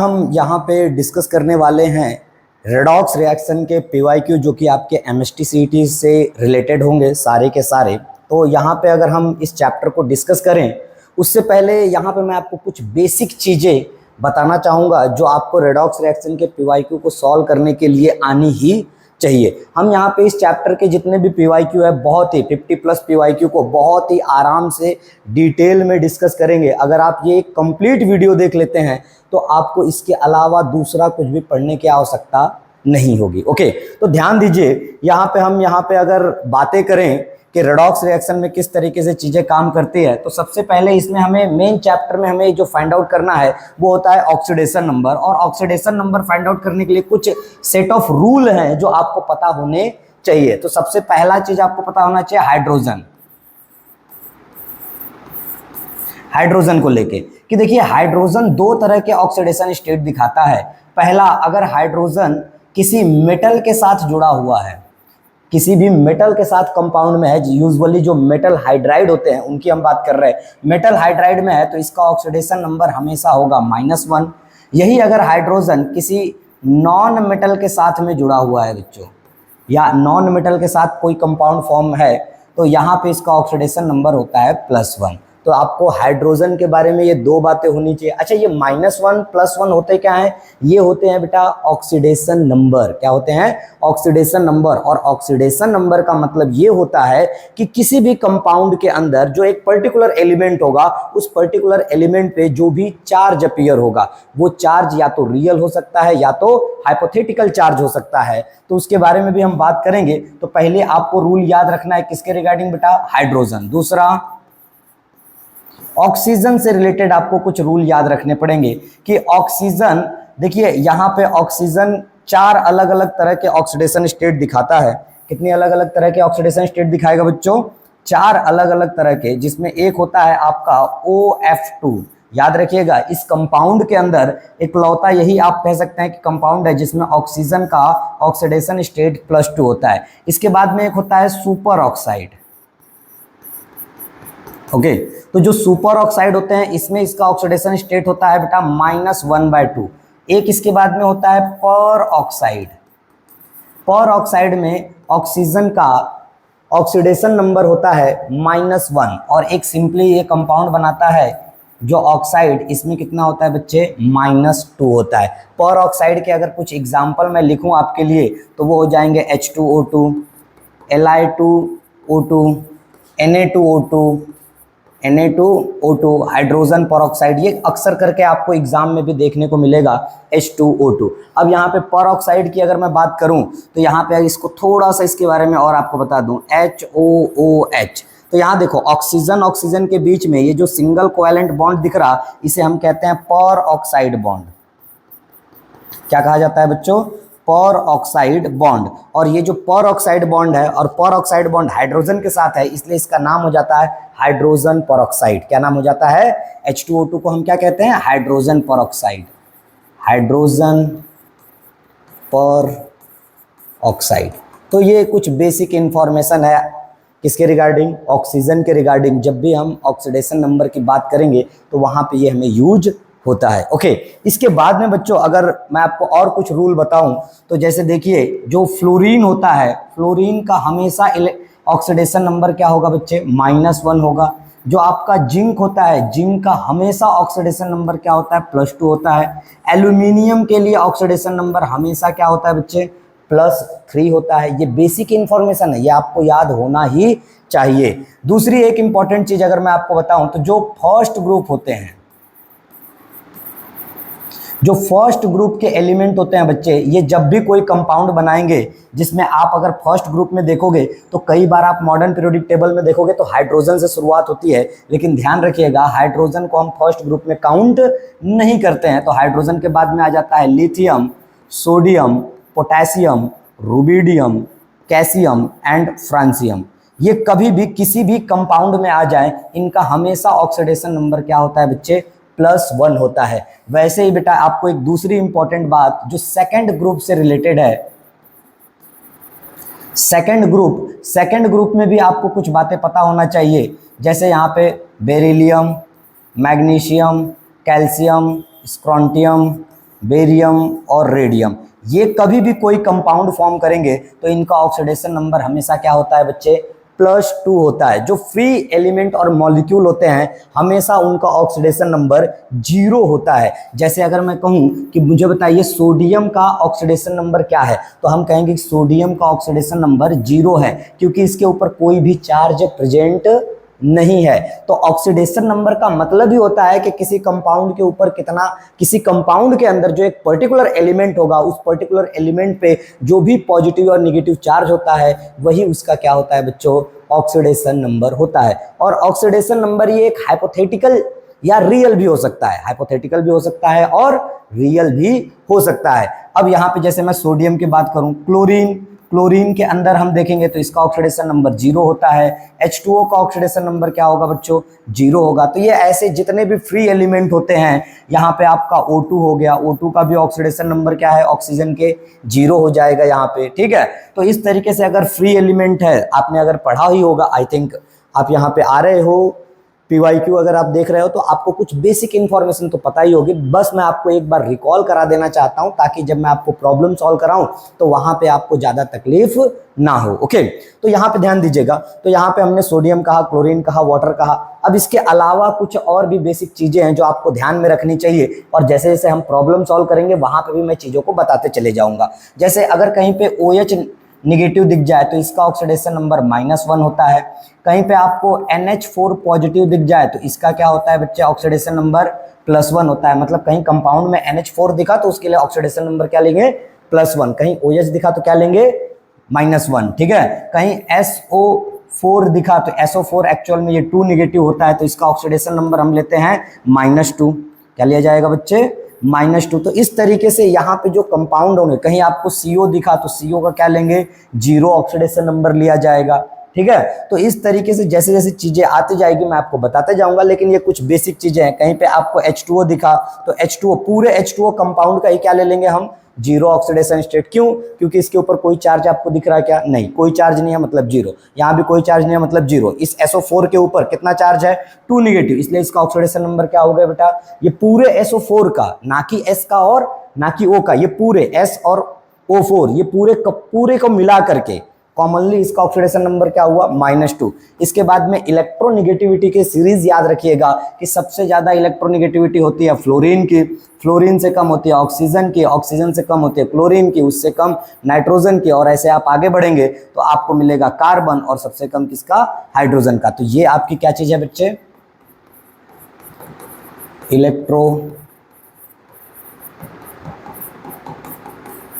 हम यहाँ पे डिस्कस करने वाले हैं रेडॉक्स रिएक्शन के पीवाईक्यू जो कि आपके एमएसटी सीईटी से रिलेटेड होंगे सारे के सारे। तो यहाँ पे अगर हम इस चैप्टर को डिस्कस करें उससे पहले यहाँ पे मैं आपको कुछ बेसिक चीज़ें बताना चाहूँगा जो आपको रेडॉक्स रिएक्शन के पीवाईक्यू को सॉल्व करने के लिए आनी ही चाहिए। हम यहाँ पे इस चैप्टर के जितने भी पीवाईक्यू है बहुत ही 50+ पीवाईक्यू को बहुत ही आराम से डिटेल में डिस्कस करेंगे। अगर आप ये एक कंप्लीट वीडियो देख लेते हैं तो आपको इसके अलावा दूसरा कुछ भी पढ़ने की आवश्यकता नहीं होगी। ओके, तो ध्यान दीजिए यहाँ पे अगर बातें करें कि रेडॉक्स रिएक्शन में किस तरीके से चीज़ें काम करती है तो सबसे पहले इसमें हमें मेन चैप्टर में हमें जो फाइंड आउट करना है वो होता है ऑक्सीडेशन नंबर। और ऑक्सीडेशन नंबर फाइंड आउट करने के लिए कुछ सेट ऑफ रूल हैं जो आपको पता होने चाहिए। तो सबसे पहला चीज आपको पता होना चाहिए हाइड्रोजन को लेके कि देखिए हाइड्रोजन दो तरह के ऑक्सीडेशन स्टेट दिखाता है। पहला, अगर हाइड्रोजन किसी मेटल के साथ जुड़ा हुआ है, किसी भी मेटल के साथ कंपाउंड में है, यूजुअली जो मेटल हाइड्राइड होते हैं उनकी हम बात कर रहे हैं, मेटल हाइड्राइड में है तो इसका ऑक्सीडेशन नंबर हमेशा होगा -1। यही अगर हाइड्रोजन किसी नॉन मेटल के साथ में जुड़ा हुआ है बच्चों, या नॉन मेटल के साथ कोई कंपाउंड फॉर्म है तो यहाँ पे इसका ऑक्सीडेशन नंबर होता है +1। तो आपको हाइड्रोजन के बारे में ये दो बातें होनी चाहिए। अच्छा, ये -1 +1 होते क्या हैं? ये होते हैं बेटा ऑक्सीडेशन नंबर। क्या होते हैं? Oxidation number. और ऑक्सीडेशन नंबर का मतलब ये होता है कि किसी भी कंपाउंड के अंदर जो एक पर्टिकुलर एलिमेंट होगा उस पर्टिकुलर एलिमेंट पे जो भी चार्ज अपीयर होगा वो चार्ज या तो रियल हो सकता है या तो हाइपोथेटिकल चार्ज हो सकता है। तो उसके बारे में भी हम बात करेंगे। तो पहले आपको रूल याद रखना है किसके रिगार्डिंग बेटा? हाइड्रोजन। दूसरा, ऑक्सीजन से रिलेटेड आपको कुछ रूल याद रखने पड़ेंगे कि ऑक्सीजन, देखिए यहाँ पे ऑक्सीजन 4 अलग अलग तरह के ऑक्सीडेशन स्टेट दिखाता है। कितनी अलग अलग तरह के ऑक्सीडेशन स्टेट दिखाएगा बच्चों? 4 अलग अलग तरह के, जिसमें एक होता है आपका OF2। याद रखिएगा, इस कंपाउंड के अंदर इकलौता यही आप कह सकते हैं कि कंपाउंड है जिसमें ऑक्सीजन का ऑक्सीडेशन स्टेट +2 होता है। इसके बाद में एक होता है सुपर ऑक्साइड। ओके, तो जो सुपर ऑक्साइड होते हैं इसमें इसका ऑक्सीडेशन स्टेट होता है बेटा -1/2। एक इसके बाद में होता है पर ऑक्साइड। पर ऑक्साइड में ऑक्सीजन का ऑक्सीडेशन नंबर होता है -1। और एक सिंपली ये कंपाउंड बनाता है जो ऑक्साइड, इसमें कितना होता है बच्चे? -2 होता है। पर ऑक्साइड के अगर कुछ एग्जाम्पल मैं लिखूं आपके लिए तो वो हो जाएंगे H2O2, Li2O2, Na2O2, हाइड्रोजन पर ऑक्साइड। ये अक्सर करके आपको एग्जाम में भी देखने को मिलेगा H2O2। अब यहाँ पे पर ऑक्साइड की अगर मैं बात करूँ तो यहाँ पे इसको थोड़ा सा इसके बारे में और आपको बता दूँ, HOOH। तो यहाँ देखो ऑक्सीजन के बीच में ये जो सिंगल कोवैलेंट बॉन्ड दिख रहा इसे हम कहते हैं पर ऑक्साइड बॉन्ड। क्या कहा जाता है बच्चों? पर ऑक्साइड बॉन्ड। और ये जो पर ऑक्साइड बॉन्ड है और पर ऑक्साइड बॉन्ड हाइड्रोजन के साथ है इसलिए इसका नाम हो जाता है हाइड्रोजन पर ऑक्साइड। क्या नाम हो जाता है? H2O2 को हम क्या कहते हैं? हाइड्रोजन पर ऑक्साइड। हाइड्रोजन पर ऑक्साइड। तो ये कुछ बेसिक इंफॉर्मेशन है किसके रिगार्डिंग? ऑक्सीजन के रिगार्डिंग। जब भी हम ऑक्सीडेशन नंबर की बात करेंगे तो वहां पे ये हमें यूज होता है। ओके, इसके बाद में बच्चों अगर मैं आपको और कुछ रूल बताऊं तो जैसे देखिए जो फ्लोरीन होता है, फ्लोरीन का हमेशा ऑक्सीडेशन नंबर क्या होगा बच्चे? -1 होगा। जो आपका जिंक होता है, जिंक का हमेशा ऑक्सीडेशन नंबर क्या होता है? +2 होता है। एल्यूमिनियम के लिए ऑक्सीडेशन नंबर हमेशा क्या होता है बच्चे? +3 होता है। ये बेसिक इंफॉर्मेशन है, ये आपको याद होना ही चाहिए। दूसरी एक इंपॉर्टेंट चीज अगर मैं आपको बताऊं तो जो फर्स्ट ग्रुप होते हैं, जो फर्स्ट ग्रुप के एलिमेंट होते हैं बच्चे, ये जब भी कोई कंपाउंड बनाएंगे जिसमें आप अगर फर्स्ट ग्रुप में देखोगे तो कई बार आप मॉडर्न पीरियोडिक टेबल में देखोगे तो हाइड्रोजन से शुरुआत होती है। लेकिन ध्यान रखिएगा हाइड्रोजन को हम फर्स्ट ग्रुप में काउंट नहीं करते हैं। तो हाइड्रोजन के बाद में आ जाता है lithium, sodium, potassium, rubidium, calcium and francium. ये कभी भी किसी भी कंपाउंड में आ जाए इनका हमेशा ऑक्सीडेशन नंबर क्या होता है बच्चे? +1 होता है। वैसे ही बेटा आपको एक दूसरी इंपॉर्टेंट बात जो सेकंड ग्रुप से रिलेटेड है, सेकंड ग्रुप में भी आपको कुछ बातें पता होना चाहिए। जैसे यहाँ पे beryllium, magnesium, calcium, strontium, barium और रेडियम, ये कभी भी कोई कंपाउंड फॉर्म करेंगे तो इनका ऑक्सीडेशन नंबर हमेशा क्या होता है बच्चे, +2 होता है। जो फ्री एलिमेंट और मॉलिक्यूल होते हैं हमेशा उनका ऑक्सीडेशन नंबर 0 होता है। जैसे अगर मैं कहूँ कि मुझे बताइए सोडियम का ऑक्सीडेशन नंबर क्या है, तो हम कहेंगे कि सोडियम का ऑक्सीडेशन नंबर 0 है, क्योंकि इसके ऊपर कोई भी चार्ज प्रेजेंट नहीं है। तो ऑक्सीडेशन नंबर का मतलब ही होता है कि किसी कंपाउंड के ऊपर कितना, किसी कंपाउंड के अंदर जो एक पर्टिकुलर एलिमेंट होगा उस पर्टिकुलर एलिमेंट पे जो भी पॉजिटिव और नेगेटिव चार्ज होता है वही उसका क्या होता है बच्चों, ऑक्सीडेशन नंबर होता है। और ऑक्सीडेशन नंबर ये एक हाइपोथेटिकल या रियल भी हो सकता है, हाइपोथेटिकल भी हो सकता है और रियल भी हो सकता है। अब यहाँ पे जैसे मैं सोडियम की बात करूँ, क्लोरीन के अंदर हम देखेंगे तो इसका ऑक्सीडेशन नंबर 0 होता है। H2O का ऑक्सीडेशन नंबर क्या होगा बच्चों, 0 होगा। तो ये ऐसे जितने भी फ्री एलिमेंट होते हैं, यहाँ पे आपका O2 हो गया, O2 का भी ऑक्सीडेशन नंबर क्या है, ऑक्सीजन के 0 हो जाएगा यहाँ पे, ठीक है। तो इस तरीके से अगर फ्री एलिमेंट है, आपने अगर पढ़ा ही होगा, आई थिंक आप यहाँ पे आ रहे हो, PYQ अगर आप देख रहे हो तो आपको कुछ बेसिक इन्फॉर्मेशन तो पता ही होगी। बस मैं आपको एक बार रिकॉल करा देना चाहता हूं ताकि जब मैं आपको प्रॉब्लम सॉल्व कराऊं तो वहां पे आपको ज़्यादा तकलीफ ना हो। ओके, तो यहाँ पे ध्यान दीजिएगा। तो यहाँ पे हमने सोडियम कहा, क्लोरीन कहा, वाटर कहा। अब इसके अलावा कुछ और भी बेसिक चीज़ें हैं जो आपको ध्यान में रखनी चाहिए, और जैसे जैसे हम प्रॉब्लम सॉल्व करेंगे वहाँ पर भी मैं चीज़ों को बताते चले जाऊँगा। जैसे अगर कहीं पर OH निगेटिव दिख जाए तो इसका ऑक्सीडेशन नंबर -1 होता है। कहीं पे आपको NH4 पॉजिटिव दिख जाए तो इसका क्या होता है बच्चे, ऑक्सीडेशन नंबर +1 होता है। मतलब कहीं कंपाउंड में NH4 दिखा तो उसके लिए ऑक्सीडेशन नंबर क्या लेंगे, +1। कहीं OH दिखा तो क्या लेंगे, -1, ठीक है। कहीं SO4 दिखा तो SO4 एक्चुअल में ये 2 निगेटिव होता है तो इसका ऑक्सीडेशन नंबर हम लेते हैं -2। क्या लिया जाएगा बच्चे, -2। तो इस तरीके से यहाँ पे जो कंपाउंड होंगे, कहीं आपको CO दिखा तो CO का क्या लेंगे, 0 ऑक्सीडेशन नंबर लिया जाएगा, ठीक है। तो इस तरीके से जैसे जैसे चीजें आती जाएगी मैं आपको बताते जाऊंगा, लेकिन ये कुछ बेसिक चीजें हैं। कहीं पे आपको H2O दिखा तो H2O, पूरे H2O कंपाउंड का ही क्या ले लेंगे हम, 0 ऑक्सीडेशन स्टेट। क्यों, क्योंकि इसके ऊपर कोई चार्ज आपको दिख रहा है क्या, नहीं, कोई चार्ज नहीं है मतलब 0। यहाँ भी कोई चार्ज नहीं है मतलब 0। इस SO4 के ऊपर कितना चार्ज है, 2 निगेटिव, इसलिए इसका ऑक्सीडेशन नंबर क्या हो गया बेटा, ये पूरे SO4 का, ना कि S का और ना कि O का, ये पूरे S और O4 ये पूरे को मिला करके कॉमनली इसका ऑक्सीडेशन नंबर क्या हुआ, -2। इसके बाद में इलेक्ट्रोनिगेटिविटी की सीरीज याद रखिएगा कि सबसे ज्यादा इलेक्ट्रोनिगेटिविटी होती है फ्लोरीन की, फ्लोरीन से कम होती है ऑक्सीजन की, ऑक्सीजन से कम होती है क्लोरीन की, उससे कम नाइट्रोजन की, और ऐसे आप आगे बढ़ेंगे तो आपको मिलेगा कार्बन, और सबसे कम किसका, हाइड्रोजन का। तो ये आपकी क्या चीज है बच्चे,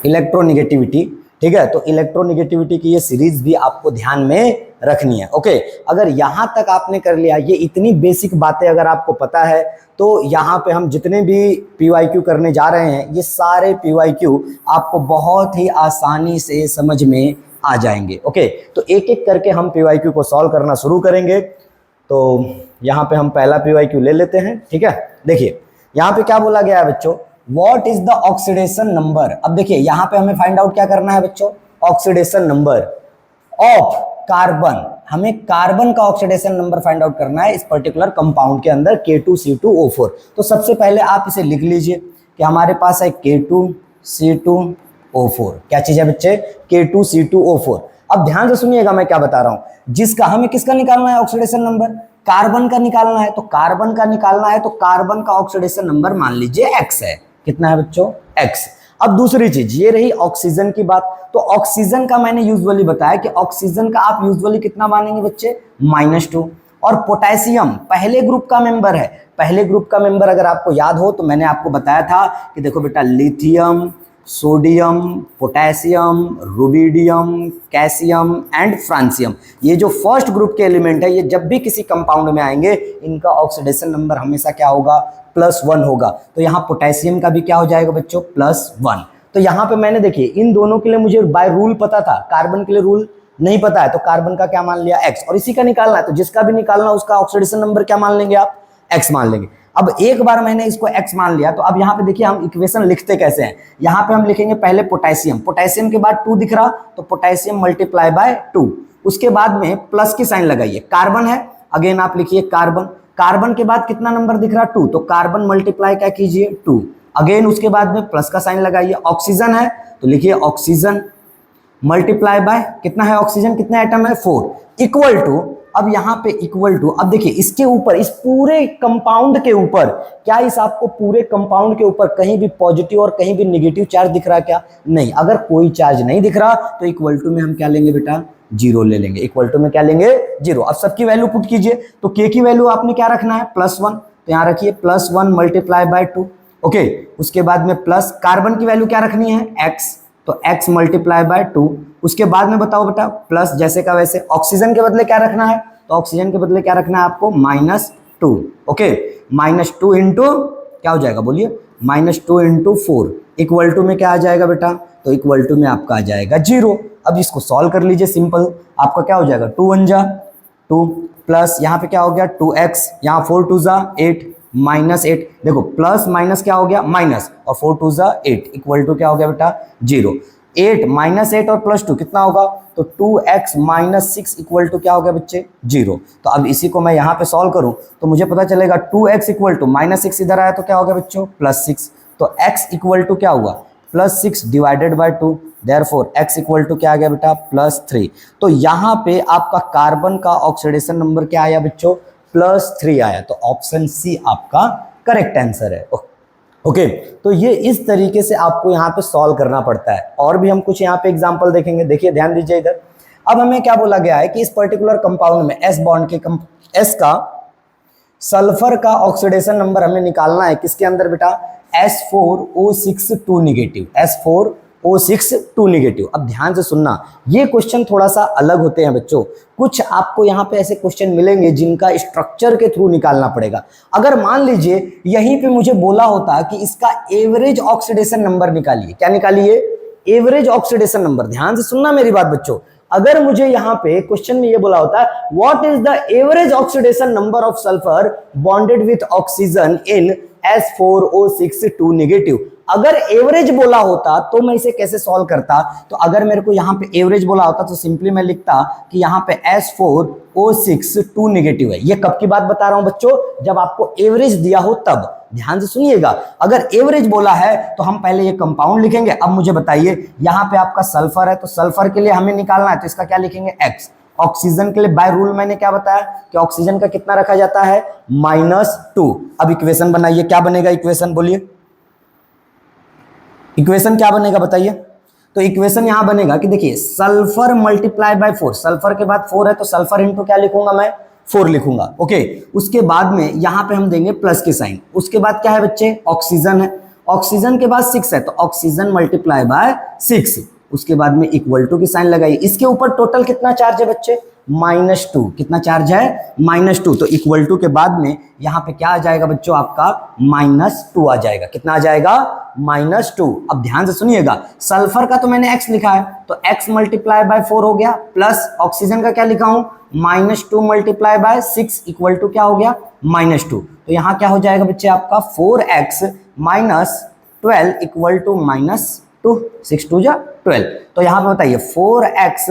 इलेक्ट्रोनिगेटिविटी, ठीक है। तो इलेक्ट्रोनिगेटिविटी की ये सीरीज भी आपको ध्यान में रखनी है। ओके, अगर यहां तक आपने कर लिया, ये इतनी बेसिक बातें अगर आपको पता है तो यहाँ पे हम जितने भी PYQ करने जा रहे हैं ये सारे PYQ आपको बहुत ही आसानी से समझ में आ जाएंगे। ओके, तो एक एक करके हम PYQ को सॉल्व करना शुरू करेंगे। तो यहाँ पे हम पहला PYQ ले लेते हैं, ठीक है। देखिए यहाँ पे क्या बोला गया है बच्चों, What is the oxidation number. अब देखिए यहाँ पे हमें फाइंड आउट क्या करना है बच्चों, ऑक्सीडेशन नंबर ऑफ कार्बन। हमें कार्बन का ऑक्सीडेशन नंबर फाइंड आउट करना है इस पर्टिकुलर कंपाउंड के अंदर K2C2O4। तो सबसे पहले आप इसे लिख लीजिए कि हमारे पास है K2C2O4। क्या चीज है बच्चे, K2C2O4। अब ध्यान से सुनिएगा मैं क्या बता रहा हूं, जिसका हमें किसका निकालना है ऑक्सीडेशन नंबर, कार्बन का निकालना है। तो कार्बन का निकालना है तो कार्बन का ऑक्सीडेशन नंबर मान लीजिए X है। कितना है बच्चों, X। अब दूसरी चीज ये रही ऑक्सीजन की बात। तो ऑक्सीजन का मैंने यूजुअली बताया कि ऑक्सीजन का आप यूजुअली कितना मानेंगे बच्चे, -2। और पोटेशियम पहले ग्रुप का मेंबर है। पहले ग्रुप का मेंबर अगर आपको याद हो तो मैंने आपको बताया था कि देखो बेटा, lithium, sodium, potassium, rubidium, calcium and francium, ये जो फर्स्ट ग्रुप के एलिमेंट है, ये जब भी किसी कंपाउंड में आएंगे इनका ऑक्सीडेशन नंबर हमेशा क्या होगा, +1 होगा। तो यहाँ पोटेशियम का भी क्या हो जाएगा बच्चों, +1। तो यहाँ पे मैंने देखिए इन दोनों के लिए मुझे बाय रूल पता था, कार्बन के लिए रूल नहीं पता है, तो कार्बन का क्या मान लिया, X। और इसी का निकालना है तो जिसका भी निकालना उसका ऑक्सीडेशन नंबर क्या मान लेंगे आप, X मान लेंगे। अब एक बार मैंने इसको X मान लिया तो अब यहाँ पे देखिए हम इक्वेशन लिखते कैसे हैं। यहाँ पे हम लिखेंगे पहले पोटेशियम, पोटेशियम के बाद 2 दिख रहा तो पोटेशियम मल्टीप्लाई बाय 2, उसके बाद में प्लस की साइन लगाइए। कार्बन है, अगेन आप लिखिए कार्बन, कार्बन के बाद कितना नंबर दिख रहा, 2, तो कार्बन मल्टीप्लाई क्या कीजिए 2, अगेन उसके बाद में प्लस का साइन लगाइए, ऑक्सीजन है तो लिखिए ऑक्सीजन मल्टीप्लाई बाय कितना है ऑक्सीजन, कितना एटम है 4, इक्वल टू, अब यहाँ पे इक्वल टू, अब देखिए इसके ऊपर, इस पूरे कंपाउंड के ऊपर, क्या इस आपको पूरे कंपाउंड के ऊपर कहीं भी पॉजिटिव और कहीं भी नेगेटिव चार्ज दिख रहा है क्या? नहीं। अगर कोई चार्ज नहीं दिख रहा तो इक्वल टू में हम क्या लेंगे बेटा, जीरो ले लेंगे। इक्वल टू में क्या लेंगे, जीरो। अब सबकी वैल्यू पुट कीजिए, तो के की वैल्यू आपने क्या रखना है, +1, तो यहाँ रखिए +1 मल्टीप्लाई बाय 2, ओके। उसके बाद में प्लस, कार्बन की वैल्यू क्या रखनी है, x, तो x मल्टीप्लाई बाय 2। उसके बाद में बताओ बेटा प्लस जैसे का वैसे, ऑक्सीजन के बदले क्या रखना है, तो ऑक्सीजन के बदले क्या रखना है आपको, -2, ओके। -2 इंटू क्या हो जाएगा बोलिए, -2 इंटू 4 इक्वल टू में क्या आ जाएगा बेटा, तो इक्वल टू में आपका आ जाएगा 0। अब इसको सॉल्व कर लीजिए, सिंपल, आपका क्या हो जाएगा 2 1 जा 2 प्लस यहाँ पे क्या हो गया 2x, यहाँ 4 2 जा 8 -8, देखो प्लस माइनस क्या हो गया माइनस, और 4 2 जा 8 इक्वल टू क्या हो गया बेटा 0। 8 -8 और +2 कितना होगा, तो 2x - 6 इक्वल टू क्या हो गया बच्चे 0। तो अब इसी को मैं यहाँ पे सॉल्व करूँ तो मुझे पता चलेगा 2x इक्वल टू -6 इधर आया तो क्या हो गया बच्चों +6, तो x इक्वल टू क्या हुआ +6 divided by 2, therefore x equal to क्या आ गया बेटा +3। तो यहाँ पे आपका कार्बन का ऑक्सीडेशन नंबर क्या आया बच्चों, +3 आया। तो ऑप्शन सी आपका करेक्ट आंसर है, ओके। तो ये इस तरीके से आपको यहाँ पे सॉल्व करना पड़ता है। और भी हम कुछ यहाँ पे एग्जांपल देखेंगे, देखिए ध्यान दीजिए इधर। अब हमें क्या बोला गया है कि इस पर्टिकुलर कंपाउंड में S बॉन्ड के S का सल्फर का ऑक्सीडेशन नंबर हमें निकालना है, किसके अंदर बेटा, S4O6 2 नेगेटिव, S4O6 2 नेगेटिव। अब ध्यान से सुनना, ये क्वेश्चन थोड़ा सा अलग होते हैं बच्चों। कुछ आपको यहाँ पे ऐसे क्वेश्चन मिलेंगे जिनका स्ट्रक्चर के थ्रू निकालना पड़ेगा। अगर मान लीजिए यहीं पे मुझे बोला होता कि इसका एवरेज ऑक्सीडेशन नंबर निकालिए, क्या निकालिए, एवरेज ऑक्सीडेशन नंबर। ध्यान से सुनना मेरी बात बच्चों, अगर मुझे यहाँ पे क्वेश्चन में ये बोला होता है what is the average oxidation number of sulphur bonded with oxygen in S4O6 2 negative, अगर एवरेज बोला होता तो मैं इसे कैसे सॉल्व करता, तो अगर मेरे को यहाँ पे एवरेज बोला होता तो सिंपली मैं लिखता कि यहाँ पे S4O6 2 नेगेटिव है। ये कब की बात बता रहा हूं बच्चों, जब आपको एवरेज दिया हो तब। ध्यान से सुनिएगा, अगर एवरेज बोला है तो हम पहले ये कंपाउंड लिखेंगे। अब मुझे बताइए यहाँ पे आपका सल्फर है, तो सल्फर के लिए हमें निकालना है, तो इसका क्या लिखेंगे x। ऑक्सीजन के लिए बाय रूल मैंने क्या बताया कि ऑक्सीजन का कितना रखा जाता है -2। अब इक्वेशन बनाइए, क्या बनेगा इक्वेशन बोलिए, इक्वेशन क्या बनेगा बताइए। तो इक्वेशन यहां बनेगा कि देखिए सल्फर मल्टीप्लाई बाय 4, सल्फर के बाद 4 है तो सल्फर इंटू क्या लिखूंगा मैं 4 लिखूंगा, ओके। उसके बाद में यहां पे हम देंगे प्लस के साइन। उसके बाद क्या है बच्चे, ऑक्सीजन है, ऑक्सीजन के बाद 6 है तो ऑक्सीजन मल्टीप्लाई बाय 6। उसके बाद में इक्वल टू की साइन लगाइए। इसके ऊपर टोटल कितना चार्ज है बच्चे, -2, कितना चार्ज है -2, तो इक्वल टू के बाद में यहाँ पे क्या आ जाएगा बच्चों आपका -2 आ जाएगा, कितना आ जाएगा -2। अब ध्यान से सुनिएगा, सल्फर का तो मैंने x लिखा है तो x मल्टीप्लाई बाय 4 हो गया, प्लस ऑक्सीजन का क्या लिखा हूं -2 मल्टीप्लाई बाय 6 इक्वल टू क्या हो गया -2। तो यहाँ क्या हो जाएगा बच्चे आपका 4x - 12 इक्वल टू -2, 6 2 जा 12। तो यहाँ पे बताइए 4x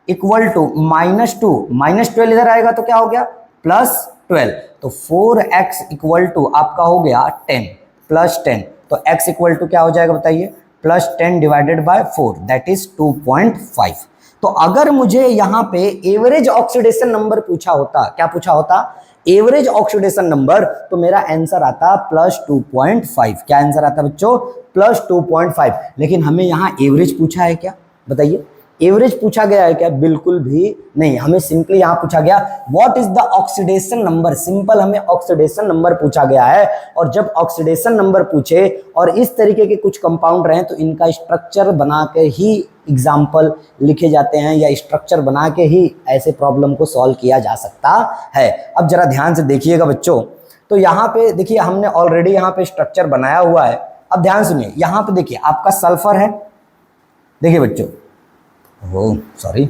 इक्वल टू -2, -12 इधर आएगा तो क्या हो गया +12, तो 4x इक्वल टू आपका हो गया 10 +10, तो x इक्वल टू क्या हो जाएगा बताइए +10 डिवाइडेड बाय 4 दैट इज 2.5। तो अगर मुझे यहाँ पे एवरेज ऑक्सीडेशन नंबर पूछा होता, क्या पूछा होता, एवरेज ऑक्सीडेशन नंबर, तो मेरा आंसर आता +2.5। क्या आंसर आता बच्चों +2.5। लेकिन हमें यहाँ एवरेज पूछा है क्या बताइए, एवरेज पूछा गया है क्या, बिल्कुल भी नहीं। हमें सिंपली यहाँ पूछा गया what is the oxidation number, simple हमें ऑक्सीडेशन नंबर पूछा गया है। और जब ऑक्सीडेशन नंबर पूछे और इस तरीके के कुछ कंपाउंड रहे तो इनका स्ट्रक्चर बना के ही एग्जाम्पल लिखे जाते हैं, या स्ट्रक्चर बना के ही ऐसे प्रॉब्लम को सॉल्व किया जा सकता है। अब जरा ध्यान से देखिएगा बच्चों, तो यहाँ पे देखिए हमने ऑलरेडी यहाँ पे स्ट्रक्चर बनाया हुआ है। अब ध्यान सुनिए, यहाँ पे देखिए आपका सल्फर है, देखिए बच्चों सॉरी,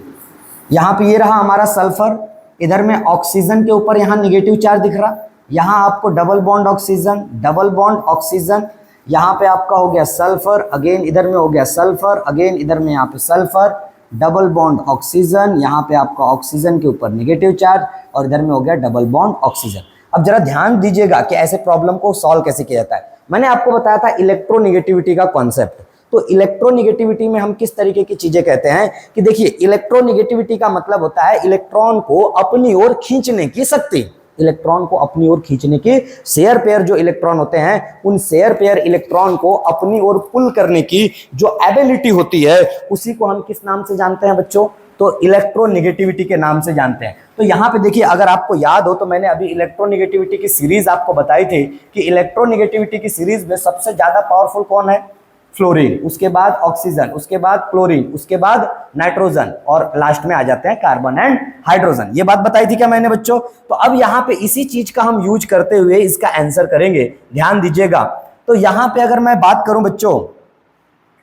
यहाँ पे ये रहा हमारा सल्फर, इधर में ऑक्सीजन के ऊपर यहाँ निगेटिव चार्ज दिख रहा, यहाँ आपको डबल बॉन्ड ऑक्सीजन, यहाँ पे आपका हो गया सल्फर, अगेन इधर में हो गया सल्फर, अगेन इधर में यहाँ पे सल्फर, डबल बॉन्ड ऑक्सीजन, यहाँ पे आपका ऑक्सीजन के ऊपर निगेटिव चार्ज, और इधर में हो गया डबल बॉन्ड ऑक्सीजन। अब जरा ध्यान दीजिएगा कि ऐसे प्रॉब्लम को सॉल्व कैसे किया जाता है। मैंने आपको बताया था इलेक्ट्रोनेगेटिविटी का कॉन्सेप्ट। तो इलेक्ट्रोनेगेटिविटी में हम किस तरीके की चीजें कहते हैं कि देखिए, इलेक्ट्रोनेगेटिविटी का मतलब होता है इलेक्ट्रॉन को अपनी ओर खींचने की शक्ति। इलेक्ट्रॉन को अपनी ओर खींचने की, शेयर पेयर जो इलेक्ट्रॉन होते हैं उन शेयर पेयर इलेक्ट्रॉन को अपनी ओर पुल करने की जो एबिलिटी होती है उसी को हम किस नाम से जानते हैं बच्चों? तो इलेक्ट्रोनेगेटिविटी के नाम से जानते हैं। तो यहाँ पे देखिए, अगर आपको याद हो तो मैंने अभी इलेक्ट्रोनेगेटिविटी की सीरीज आपको बताई थी कि इलेक्ट्रोनेगेटिविटी की सीरीज में सबसे ज्यादा पावरफुल कौन है? फ्लोरीन, उसके बाद ऑक्सीजन, उसके बाद क्लोरीन, उसके बाद नाइट्रोजन और लास्ट में आ जाते हैं कार्बन एंड हाइड्रोजन। ये बात बताई थी क्या मैंने बच्चों? तो अब यहाँ पे इसी चीज का हम यूज करते हुए इसका आंसर करेंगे, ध्यान दीजिएगा। तो यहाँ पे अगर मैं बात करूं बच्चों,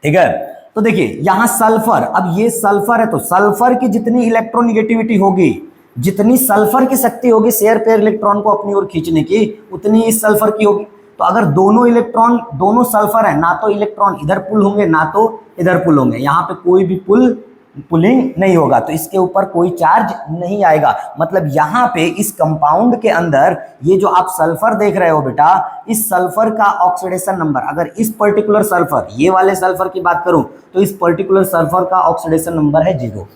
ठीक है, तो देखिए यहां सल्फर, अब ये सल्फर है तो सल्फर की जितनी इलेक्ट्रोनेगेटिविटी होगी, जितनी सल्फर की शक्ति होगी शेयर पेयर इलेक्ट्रॉन को अपनी ओर खींचने की, उतनी इस सल्फर की होगी। तो अगर दोनों इलेक्ट्रॉन, दोनों सल्फर है, ना तो इलेक्ट्रॉन इधर पुल होंगे ना तो इधर पुल होंगे, यहाँ पे कोई भी पुलिंग नहीं होगा, तो इसके ऊपर कोई चार्ज नहीं आएगा। मतलब यहाँ पे इस कंपाउंड के अंदर ये जो आप सल्फर देख रहे हो बेटा, इस सल्फर का ऑक्सीडेशन नंबर, अगर इस पर्टिकुलर सल्फर, ये वाले सल्फर की बात करूं तो इस पर्टिकुलर सल्फर का ऑक्सीडेशन नंबर है 0।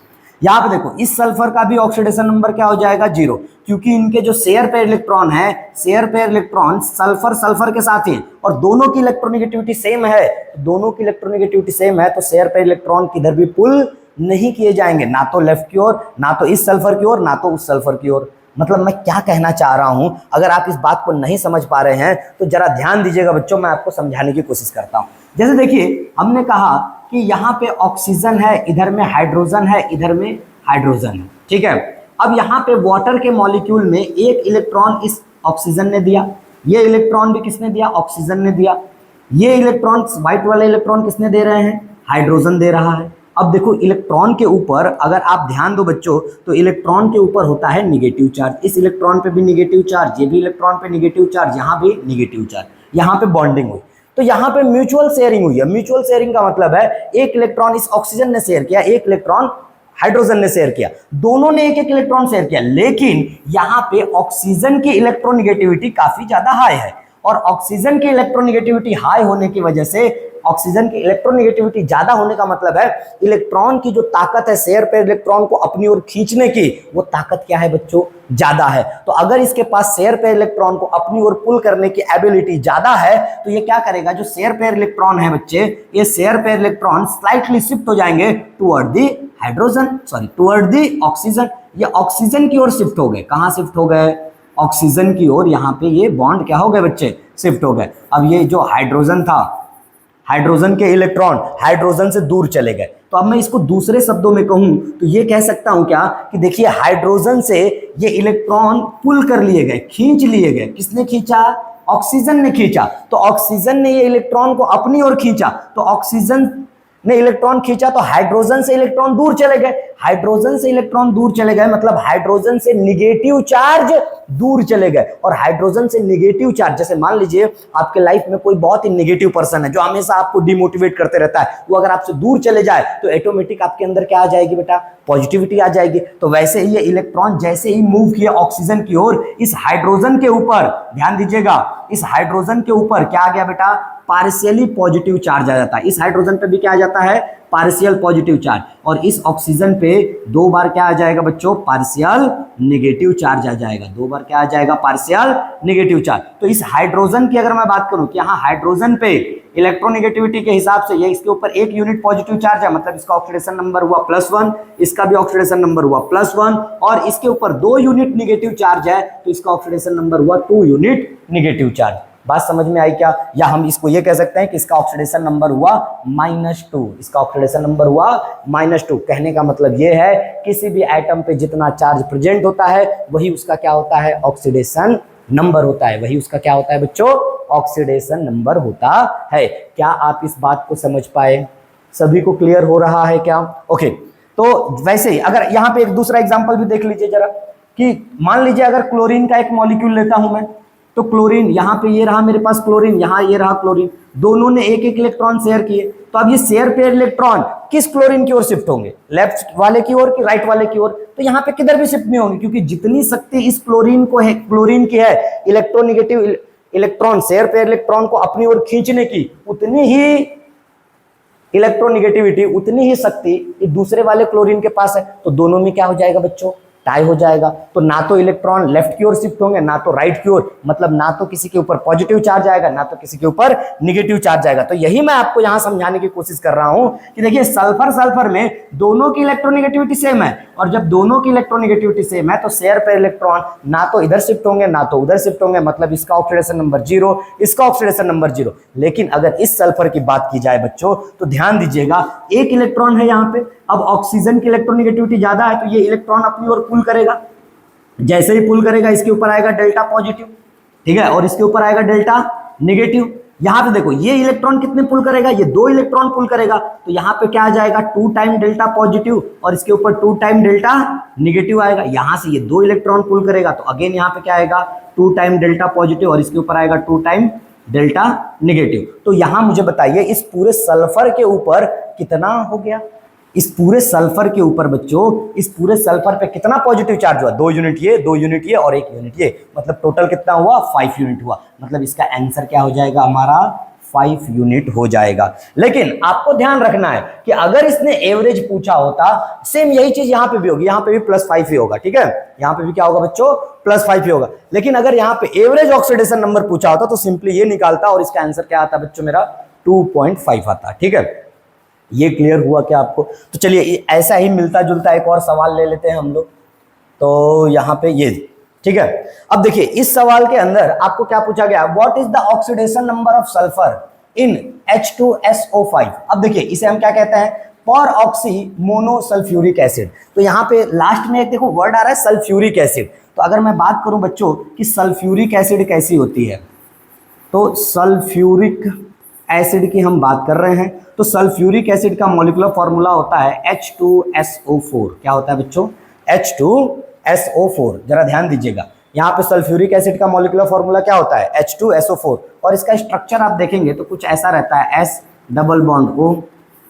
यहाँ पे देखो इस सल्फर का भी ऑक्सीडेशन नंबर क्या हो जाएगा? 0, क्योंकि इनके जो शेयर पेयर इलेक्ट्रॉन है, share pair electron sulphur sulphur के साथ ही, और दोनों की इलेक्ट्रोनेगेटिविटी सेम है, दोनों की इलेक्ट्रोनेगेटिविटी सेम है, तो शेयर पेयर इलेक्ट्रॉन किधर भी पुल नहीं किए जाएंगे, ना तो लेफ्ट की ओर, ना तो इस सल्फर की ओर, ना तो उस सल्फर की ओर। मतलब मैं क्या कहना चाह रहा हूं, अगर आप इस बात को नहीं समझ पा रहे हैं तो जरा ध्यान दीजिएगा बच्चों, मैं आपको समझाने की कोशिश करता हूं। जैसे देखिए, हमने कहा कि यहाँ पे ऑक्सीजन है, इधर में हाइड्रोजन है, इधर में हाइड्रोजन है, ठीक है। अब यहाँ पे वाटर के मॉलिक्यूल में एक इलेक्ट्रॉन इस ऑक्सीजन ने दिया, ये इलेक्ट्रॉन भी किसने दिया? ऑक्सीजन ने दिया। ये इलेक्ट्रॉन, व्हाइट वाले इलेक्ट्रॉन किसने दे रहे हैं? हाइड्रोजन दे रहा है। अब देखो इलेक्ट्रॉन के ऊपर अगर आप ध्यान दो बच्चों, तो इलेक्ट्रॉन के ऊपर होता है निगेटिव चार्ज, इस इलेक्ट्रॉन पे भी निगेटिव चार्ज, ये भी इलेक्ट्रॉन पे निगेटिव चार्ज, यहाँ भी निगेटिव चार्ज, यहाँ पे बॉन्डिंग हुई, तो यहाँ पे म्यूचुअल शेयरिंग हुई है। म्यूचुअल शेयरिंग का मतलब है एक इलेक्ट्रॉन इस ऑक्सीजन ने शेयर किया, एक इलेक्ट्रॉन हाइड्रोजन ने शेयर किया, दोनों ने एक एक इलेक्ट्रॉन शेयर किया, लेकिन यहाँ पे ऑक्सीजन की इलेक्ट्रोनेगेटिविटी काफी ज्यादा हाई है, और ऑक्सीजन की इलेक्ट्रोनेगेटिविटी हाई होने की वजह से, ऑक्सीजन की इलेक्ट्रोनेगेटिविटी ज्यादा होने का मतलब है इलेक्ट्रॉन की जो ताकत है शेयर पेयर इलेक्ट्रॉन को अपनी ओर खींचने की, वो ताकत क्या है बच्चों? ज्यादा है। तो अगर इसके पास शेयर पेयर इलेक्ट्रॉन को अपनी ओर पुल करने की एबिलिटी ज्यादा है, तो ये क्या करेगा? जो शेयर पेयर इलेक्ट्रॉन है बच्चे, ये share pair electron slightly shift हो जाएंगे toward the hydrogen, sorry toward the oxygen. ये ऑक्सीजन की ओर शिफ्ट हो गए। कहां शिफ्ट हो गए? ऑक्सीजन की ओर। यहाँ पे ये बॉन्ड क्या हो गए बच्चे? शिफ्ट हो गए। अब ये जो हाइड्रोजन था, हाइड्रोजन के इलेक्ट्रॉन हाइड्रोजन से दूर चले गए। तो अब मैं इसको दूसरे शब्दों में कहूं तो ये कह सकता हूं क्या कि देखिए हाइड्रोजन से ये इलेक्ट्रॉन पुल कर लिए गए, खींच लिए गए। किसने खींचा? ऑक्सीजन ने खींचा। तो ऑक्सीजन ने ये इलेक्ट्रॉन को अपनी ओर खींचा, तो ऑक्सीजन ने इलेक्ट्रॉन खींचा तो हाइड्रोजन से इलेक्ट्रॉन दूर चले गए। हाइड्रोजन से इलेक्ट्रॉन दूर चले गए मतलब हाइड्रोजन से निगेटिव चार्ज दूर चले गए। और हाइड्रोजन से निगेटिव चार्ज, जैसे मान लीजिए आपके लाइफ में कोई बहुत ही निगेटिव पर्सन है जो हमेशा आपको डिमोटिवेट करते रहता है, वो अगर आपसे दूर चले जाए तो ऑटोमेटिक आपके अंदर क्या आ जाएगी बेटा? पॉजिटिविटी आ जाएगी। तो वैसे ही ये इलेक्ट्रॉन जैसे ही मूव किया ऑक्सीजन की ओर, इस हाइड्रोजन के ऊपर, ध्यान दीजिएगा, इस हाइड्रोजन के ऊपर क्या आ गया बेटा? पार्शियली पॉजिटिव चार्ज आ जाता है। इस हाइड्रोजन पे भी क्या आ जाता है? Partial positive charge. और इस ऑक्सीजन पे दो बार क्या आ जाएगा बच्चों? पार्शियल नेगेटिव चार्ज आ जाएगा। दो बार क्या आ जाएगा? Partial negative charge. तो इस हाइड्रोजन की अगर मैं बात करूं कि यहाँ हाइड्रोजन पे इलेक्ट्रोनेगेटिविटी के हिसाब से ये इसके ऊपर एक यूनिट पॉजिटिव चार्ज है, मतलब इसका ऑक्सीडेशन नंबर हुआ +1, इसका भी ऑक्सीडेशन नंबर हुआ +1, और इसके ऊपर 2 यूनिट नेगेटिव चार्ज है तो इसका ऑक्सीडेशन नंबर हुआ 2 यूनिट नेगेटिव चार्ज। बात समझ में आई क्या? या हम इसको ये कह सकते हैं कि इसका ऑक्सीडेशन नंबर हुआ -2, इसका ऑक्सीडेशन नंबर हुआ -2। कहने का मतलब ये है किसी भी एटम पे जितना चार्ज प्रेजेंट होता है वही उसका क्या होता है? ऑक्सीडेशन नंबर होता है। वही उसका क्या होता है बच्चों? ऑक्सीडेशन नंबर होता है। क्या आप इस बात को समझ पाए? सभी को क्लियर हो रहा है क्या? ओके। तो वैसे ही अगर यहाँ पे एक दूसरा एग्जांपल भी देख लीजिए जरा, कि मान लीजिए अगर क्लोरीन का एक मॉलिक्यूल लेता हूं मैं, तो क्लोरीन यहाँ पे ये रहा मेरे पास क्लोरीन, यहाँ ये रहा क्लोरीन, दोनों ने एक एक इलेक्ट्रॉन शेयर किए। तो अब ये शेयर पेयर इलेक्ट्रॉन किस क्लोरीन की ओर शिफ्ट होंगे? लेफ्ट वाले की ओर कि राइट वाले की ओर? तो यहाँ पे किधर भी शिफ्ट नहीं होंगे, क्योंकि जितनी शक्ति इस क्लोरीन को है, क्लोरीन की है electronegative electron, share pair electron को अपनी ओर खींचने की उतनी ही इलेक्ट्रोनिगेटिविटी, उतनी ही शक्ति दूसरे वाले क्लोरीन के पास है, तो दोनों में क्या हो जाएगा बच्चों, टाई हो जाएगा। तो ना तो इलेक्ट्रॉन लेफ्ट की ओर शिफ्ट होंगे, ना तो राइट की ओर, मतलब ना तो किसी के ऊपर पॉजिटिव चार्ज आएगा, ना तो किसी के ऊपर निगेटिव चार्ज आएगा। तो यही मैं आपको यहां समझाने की कोशिश कर रहा हूं कि देखिए सल्फर सल्फर में दोनों की इलेक्ट्रोनिगेटिविटी सेम है, और जब दोनों की इलेक्ट्रोनिगेटिविटी सेम है तो शेयर पेयर इलेक्ट्रॉन ना तो इधर शिफ्ट होंगे ना तो उधर शिफ्ट होंगे, मतलब इसका ऑक्सीडेशन नंबर 0, इसका ऑक्सीडेशन नंबर 0। लेकिन अगर इस सल्फर की बात की जाए बच्चों तो ध्यान दीजिएगा, एक इलेक्ट्रॉन है यहाँ पे, अब ऑक्सीजन की इलेक्ट्रोनिगेटिविटी ज्यादा है तो ये इलेक्ट्रॉन अपनी ओर पुल करेगा, जैसे ही पुल करेगा इसके ऊपर आएगा डेल्टा पॉजिटिव, ठीक है, और इसके ऊपर आएगा डेल्टा नेगेटिव। यहां पे देखो ये इलेक्ट्रॉन कितने पुल करेगा, ये 2 इलेक्ट्रॉन पुल करेगा, तो यहां पे क्या आ जाएगा 2 टाइम डेल्टा पॉजिटिव और इसके ऊपर 2 टाइम डेल्टा नेगेटिव आएगा। यहां से ये 2 इलेक्ट्रॉन पुल करेगा तो अगेन यहां पे क्या आएगा 2 टाइम डेल्टा पॉजिटिव और इसके ऊपर आएगा 2 टाइम डेल्टा नेगेटिव। तो यहां मुझे बताइए इस पूरे सल्फर के ऊपर कितना हो गया, इस पूरे सल्फर के ऊपर बच्चों, इस पूरे सल्फर पे कितना पॉजिटिव चार्ज हुआ, 2 यूनिट ये, 2 यूनिट ये और 1 यूनिट ये, मतलब टोटल कितना हुआ 5 यूनिट हुआ। मतलब इसका आंसर क्या हो जाएगा हमारा 5 यूनिट हो जाएगा। लेकिन आपको ध्यान रखना है कि अगर इसने एवरेज पूछा होता, सेम यही चीज यहां पे भी होगी, यहां पे भी +5 ही होगा, ठीक है, यहां पे भी क्या होगा बच्चों +5 ही होगा। लेकिन अगर यहां पे एवरेज ऑक्सीडेशन नंबर पूछा होता तो सिंपली ये निकालता और इसका आंसर क्या आता बच्चों मेरा 2.5 आता, ठीक है। ये क्लियर हुआ क्या आपको? तो चलिए ऐसा ही मिलता जुलता एक और सवाल ले लेते हैं हम लोग। तो यहाँ पे ये, ठीक है, अब देखिए इस सवाल के अंदर आपको क्या पूछा गया, what is the oxidation number of sulphur in H2SO5। अब देखिए इसे हम क्या कहते हैं, पर ऑक्सी मोनोसल्फ्यूरिक एसिड। तो यहाँ पे लास्ट में एक देखो वर्ड आ रहा है सल्फ्यूरिक एसिड। तो अगर मैं बात करूं बच्चों कि सल्फ्यूरिक एसिड कैसी होती है, तो सल्फ्यूरिक एसिड की हम बात कर रहे हैं, तो सल्फ्यूरिक एसिड का मॉलिक्यूलर फॉर्मूला होता है H2SO4। क्या होता है बच्चों, H2SO4। जरा ध्यान दीजिएगा, यहाँ पे सल्फ्यूरिक एसिड का मॉलिक्यूलर फॉर्मूला क्या होता है H2SO4, और इसका स्ट्रक्चर आप देखेंगे तो कुछ ऐसा रहता है, S double bond O,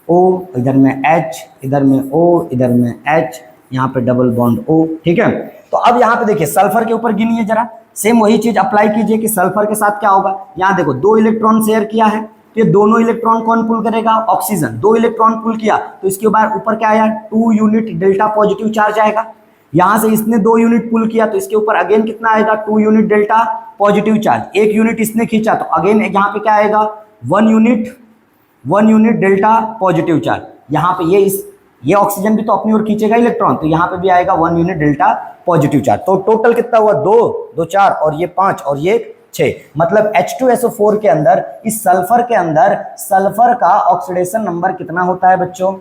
O इधर में H, इधर में O, इधर में H, यहाँ पे डबल बॉन्ड O, ठीक है। तो अब यहाँ पे देखिए सल्फर के ऊपर गिनिए जरा, सेम वही चीज अप्लाई कीजिए कि सल्फर के साथ क्या होगा। यहाँ देखो 2 इलेक्ट्रॉन शेयर किया है, तो ये दोनों इलेक्ट्रॉन कौन पुल करेगा, ऑक्सीजन। 2 इलेक्ट्रॉन पुल किया तो इसके बाद ऊपर क्या आया 2 यूनिट डेल्टा पॉजिटिव चार्ज आएगा। यहां से इसने 2 यूनिट पुल किया तो इसके ऊपर अगेन कितना आएगा 2 unit delta positive charge. 1 unit इसने खींचा तो अगेन यहाँ पे क्या आएगा 1 यूनिट डेल्टा पॉजिटिव चार्ज। यहाँ पे ये ऑक्सीजन भी तो अपनी ओर खींचेगा इलेक्ट्रॉन, तो यहाँ पे भी आएगा 1 यूनिट डेल्टा पॉजिटिव चार्ज। तो टोटल कितना हुआ 2 4 और ये 5 और ये 6, मतलब H2SO4 के अंदर, इस सल्फर के अंदर सल्फर का ऑक्सीडेशन नंबर कितना होता है बच्चों,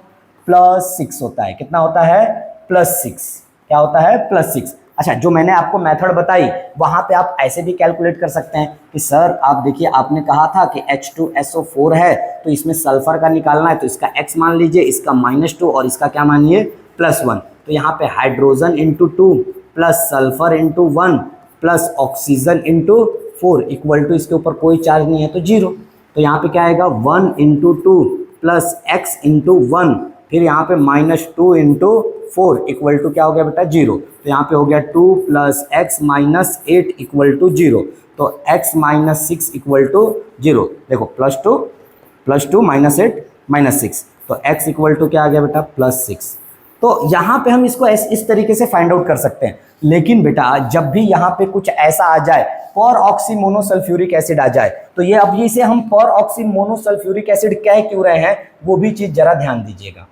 +6 होता है। कितना होता है +6। क्या होता है +6। अच्छा, जो मैंने आपको मेथड बताई वहां पे आप ऐसे भी कैलकुलेट कर सकते हैं कि सर आप देखिए आपने कहा था कि H2SO4 है तो इसमें सल्फर का निकालना है, तो इसका x मान लीजिए, इसका -2 और इसका क्या मानिए +1। तो यहाँ पे hydrogen into 2 plus sulphur into 1 plus oxygen into 4 equal to, इसके ऊपर कोई चार्ज नहीं है तो 0। तो यहाँ पे क्या आएगा 1 इंटू 2 प्लस x इंटू 1, फिर यहाँ पे -2 इंटू 4 इक्वल टू क्या हो गया बेटा 0। तो यहाँ पे हो गया 2 plus x minus 8 equal to 0। तो x माइनस 6 इक्वल टू 0। देखो +2 -8 -6, तो x इक्वल टू क्या आ गया बेटा +6। तो यहाँ पे हम इसको इस तरीके से फाइंड आउट कर सकते हैं। लेकिन बेटा जब भी यहाँ पे कुछ ऐसा आ जाए, पर ऑक्सी मोनोसल्फ्यूरिक एसिड आ जाए, तो ये अब इसे हम पर ऑक्सी मोनोसल्फ्यूरिक एसिड कह क्यों रहे हैं, वो भी चीज जरा ध्यान दीजिएगा।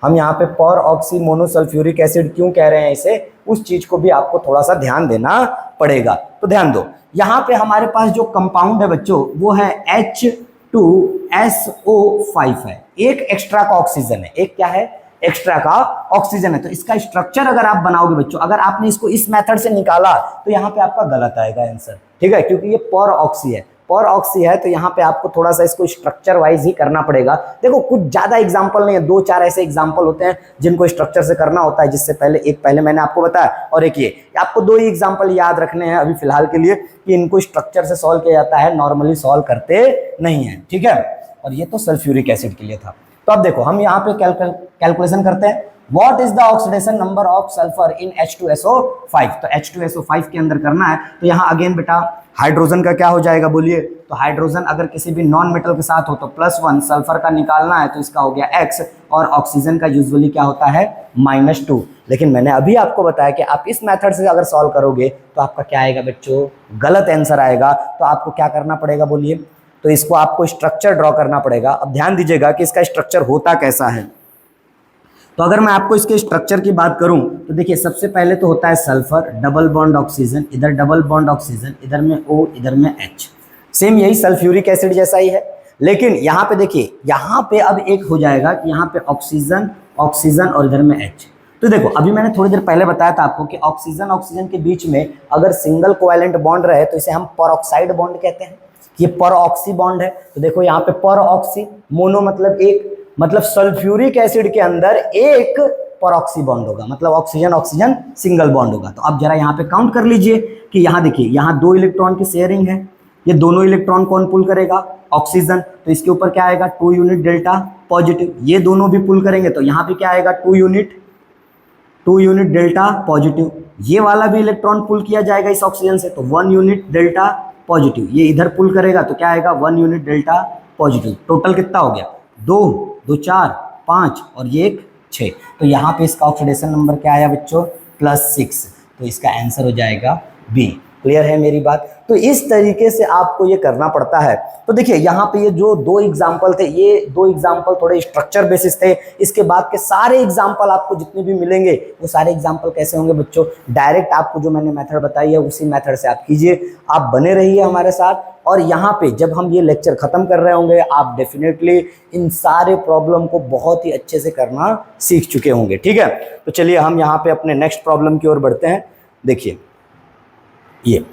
हम यहाँ पे पर ऑक्सी मोनोसल्फ्यूरिक एसिड क्यों कह रहे हैं इसे, उस चीज को भी आपको थोड़ा सा ध्यान देना पड़ेगा। तो ध्यान दो, यहाँ पे हमारे पास जो कंपाउंड है बच्चों वो है H2SO5 है, एक एक्स्ट्रा का ऑक्सीजन है, एक क्या है एक्स्ट्रा का ऑक्सीजन है। तो इसका स्ट्रक्चर अगर आप बनाओगे बच्चों, अगर आपने इसको इस मेथड से निकाला तो यहाँ पे आपका गलत आएगा आंसर, ठीक है, क्योंकि ये पर ऑक्सी है, पर ऑक्सी है, तो यहाँ पे आपको थोड़ा सा इसको स्ट्रक्चर वाइज ही करना पड़ेगा। देखो कुछ ज्यादा एग्जांपल नहीं है, 2-4 ऐसे एग्जांपल होते हैं जिनको स्ट्रक्चर से करना होता है, जिससे पहले मैंने आपको बताया, और एक ये आपको 2 ही एग्जांपल याद रखने हैं अभी फिलहाल के लिए कि इनको स्ट्रक्चर से सॉल्व किया जाता है, नॉर्मली सॉल्व करते नहीं है, ठीक है। और ये तो सल्फ्यूरिक एसिड के लिए था। तो अब देखो हम यहाँ पे कैलकुलेशन करते हैं, what is the oxidation number of sulphur in H2SO5। तो H2SO5 के अंदर करना है, तो यहाँ अगेन बेटा हाइड्रोजन का क्या हो जाएगा बोलिए, तो हाइड्रोजन अगर किसी भी नॉन मेटल के साथ हो तो +1, सल्फर का निकालना है तो इसका हो गया X, और ऑक्सीजन का यूजुअली क्या होता है -2। लेकिन मैंने अभी आपको बताया कि आप इस मेथड से अगर सॉल्व करोगे तो आपका क्या आएगा बच्चों, गलत आंसर आएगा। तो आपको क्या करना पड़ेगा बोलिए, तो इसको आपको स्ट्रक्चर ड्रॉ करना पड़ेगा। अब ध्यान दीजिएगा कि इसका स्ट्रक्चर होता कैसा है। तो अगर मैं आपको इसके स्ट्रक्चर की बात करूं तो देखिए सबसे पहले तो होता है सल्फर, डबल बॉन्ड ऑक्सीजन, इधर डबल बॉन्ड ऑक्सीजन, इधर में O, इधर में H। सेम यही सल्फ्यूरिक एसिड जैसा ही है, लेकिन यहाँ पे देखिए यहाँ पे अब एक हो जाएगा कि यहाँ पे ऑक्सीजन ऑक्सीजन और इधर में H। तो देखो अभी मैंने थोड़ी देर पहले बताया था आपको कि ऑक्सीजन ऑक्सीजन के बीच में अगर सिंगल कोवैलेंट बॉन्ड रहे तो इसे हम परऑक्साइड बॉन्ड कहते हैं। ये परऑक्सी बॉन्ड है। तो देखो यहाँ पे परऑक्सी, मोनो मतलब एक, मतलब सल्फ्यूरिक एसिड के अंदर एक परऑक्सी बॉन्ड होगा, मतलब ऑक्सीजन ऑक्सीजन सिंगल बॉन्ड होगा। तो अब जरा यहाँ पे काउंट कर लीजिए कि यहाँ देखिए यहाँ 2 इलेक्ट्रॉन की शेयरिंग है, ये दोनों इलेक्ट्रॉन कौन पुल करेगा, ऑक्सीजन। तो इसके ऊपर क्या आएगा 2 यूनिट डेल्टा पॉजिटिव, ये दोनों भी पुल करेंगे तो यहाँ पे क्या आएगा 2 यूनिट डेल्टा पॉजिटिव। ये वाला भी इलेक्ट्रॉन पुल किया जाएगा इस ऑक्सीजन से, तो 1 यूनिट डेल्टा पॉजिटिव। ये इधर पुल करेगा तो क्या आएगा 1 यूनिट डेल्टा पॉजिटिव। टोटल कितना हो गया 2 2 4 5 और ये 1 6। तो यहाँ पे इसका ऑक्सीडेशन नंबर क्या आया बच्चों +6। तो इसका आंसर हो जाएगा बी। क्लियर है मेरी बात। तो इस तरीके से आपको ये करना पड़ता है। तो देखिए यहाँ पे ये जो 2 एग्जाम्पल थे, ये 2 एग्जाम्पल थोड़े स्ट्रक्चर बेसिस थे। इसके बाद के सारे एग्जाम्पल आपको जितने भी मिलेंगे वो सारे एग्जाम्पल कैसे होंगे बच्चों, डायरेक्ट आपको जो मैंने मेथड बताई है उसी मेथड से आप कीजिए। आप बने रहिए हमारे साथ, और यहाँ पे जब हम ये लेक्चर खत्म कर रहे होंगे आप डेफिनेटली इन सारे प्रॉब्लम को बहुत ही अच्छे से करना सीख चुके होंगे। ठीक है, तो चलिए हम यहाँ पे अपने नेक्स्ट प्रॉब्लम की ओर बढ़ते हैं। देखिए ये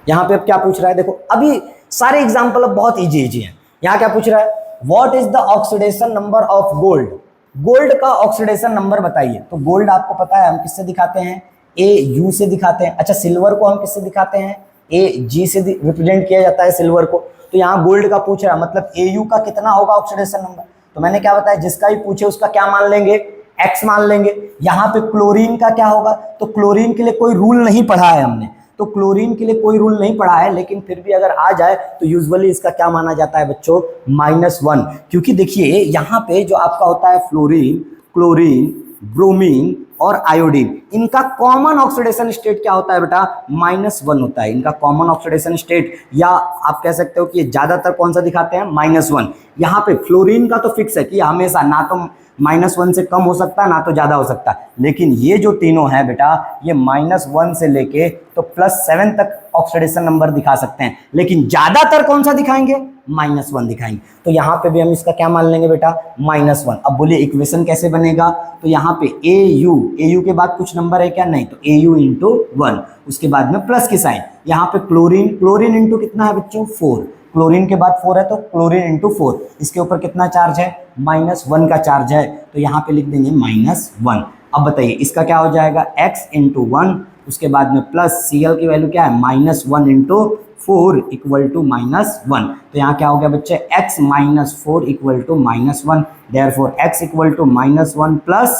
यहाँ पे अब क्या पूछ रहा है, देखो अभी सारे एग्जाम्पल अब बहुत इजी हैं। यहाँ क्या पूछ रहा है, what is the oxidation number of gold. Gold का ऑक्सीडेशन नंबर बताइए। तो गोल्ड आपको पता है हम किससे दिखाते हैं, AU से दिखाते हैं। अच्छा सिल्वर को हम किससे दिखाते हैं, AG से रिप्रेजेंट किया जाता है सिल्वर को। तो यहाँ गोल्ड का पूछ रहा है, मतलब AU का कितना होगा ऑक्सीडेशन नंबर। तो मैंने क्या बताया, जिसका भी पूछे उसका क्या मान लेंगे, X मान लेंगे। यहाँ पे क्लोरीन का क्या होगा, तो क्लोरीन के लिए कोई रूल नहीं पढ़ा है हमने, तो क्लोरीन के लिए कोई रूल नहीं पढ़ा है, लेकिन फिर भी अगर आ जाए तो यूजुअली इसका क्या माना जाता है बच्चों -1। क्योंकि देखिए यहाँ पे जो आपका होता है फ्लोरीन, क्लोरीन, ब्रोमीन और आयोडीन, इनका कॉमन ऑक्सीडेशन स्टेट क्या होता है बेटा, -1 होता है इनका कॉमन ऑक्सीडेशन स्टेट। या आप कह सकते हो कि ज्यादातर कौन सा दिखाते हैं, -1। यहाँ पे फ्लोरीन का तो फिक्स है कि हमेशा ना तो -1 से कम हो सकता है ना तो ज्यादा हो सकता है, लेकिन ये जो तीनों है बेटा ये -1 से लेके तो +7 तक ऑक्सीडेशन नंबर दिखा सकते हैं, लेकिन ज्यादातर कौन सा दिखाएंगे, -1 दिखाएंगे। तो यहाँ पे भी हम इसका क्या मान लेंगे बेटा, -1। अब बोलिए इक्वेशन कैसे बनेगा, तो यहाँ पे AU के बाद कुछ नंबर है क्या, नहीं, तो AU × 1, उसके बाद में प्लस की साइन। यहाँ पे क्लोरीन इंटू कितना है बच्चों, 4, क्लोरीन के बाद 4 है तो क्लोरीन × 4, इसके ऊपर कितना चार्ज है, -1 का चार्ज है, तो यहाँ पे लिख देंगे -1। अब बताइए इसका क्या हो जाएगा, X × 1, उसके बाद में प्लस Cl की वैल्यू क्या है, -1 × 4 = -1। तो यहाँ क्या हो गया बच्चे, X - 4 = -1, देयरफॉर X = -1 +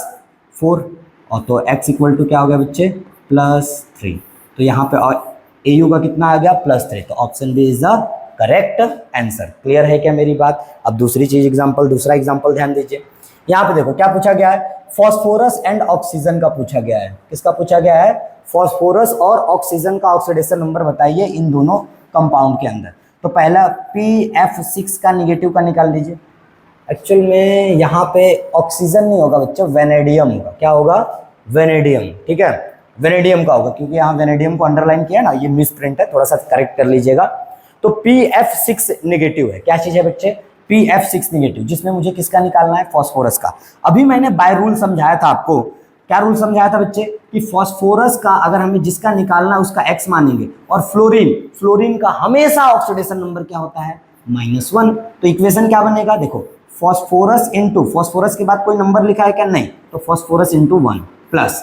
4, और तो X = क्या हो गया बच्चे, +3। तो यहाँ पे AU का कितना आ गया, +3। तो option B is the correct answer. Clear है क्या मेरी बात। अब दूसरा एग्जांपल ध्यान दीजिए। यहाँ पे देखो क्या पूछा गया है, फॉस्फोरस एंड ऑक्सीजन का पूछा गया है। किसका पूछा गया है, फॉस्फोरस और ऑक्सीजन का ऑक्सीडेशन नंबर बताइए इन दोनों कंपाउंड के अंदर। तो पहला PF6 का निगेटिव का निकाल लीजिए। एक्चुअल में यहाँ पे ऑक्सीजन नहीं होगा बच्चों, वेनेडियम होगा। क्या होगा, वेनेडियम। ठीक है, वेनेडियम का होगा, क्योंकि यहाँ वेनेडियम को अंडरलाइन किया ना, ये मिस प्रिंट है, थोड़ा सा करेक्ट कर लीजिएगा। तो PF6 नेगेटिव है। क्या चीज है बच्चे, PF6 नेगेटिव, जिसमें मुझे किसका निकालना है, फॉस्फोरस का। अभी मैंने बाय रूल समझाया था आपको, क्या रूल समझाया था बच्चे, कि फॉस्फोरस का अगर हमें जिसका निकालना है उसका X मानेंगे, और फ्लोरीन का हमेशा ऑक्सीडेशन नंबर क्या होता है, -1। तो इक्वेशन क्या बनेगा, देखो फॉस्फोरस इंटू, फॉस्फोरस के बाद कोई नंबर लिखा है क्या, नहीं, तो फॉस्फोरस × 1 प्लस,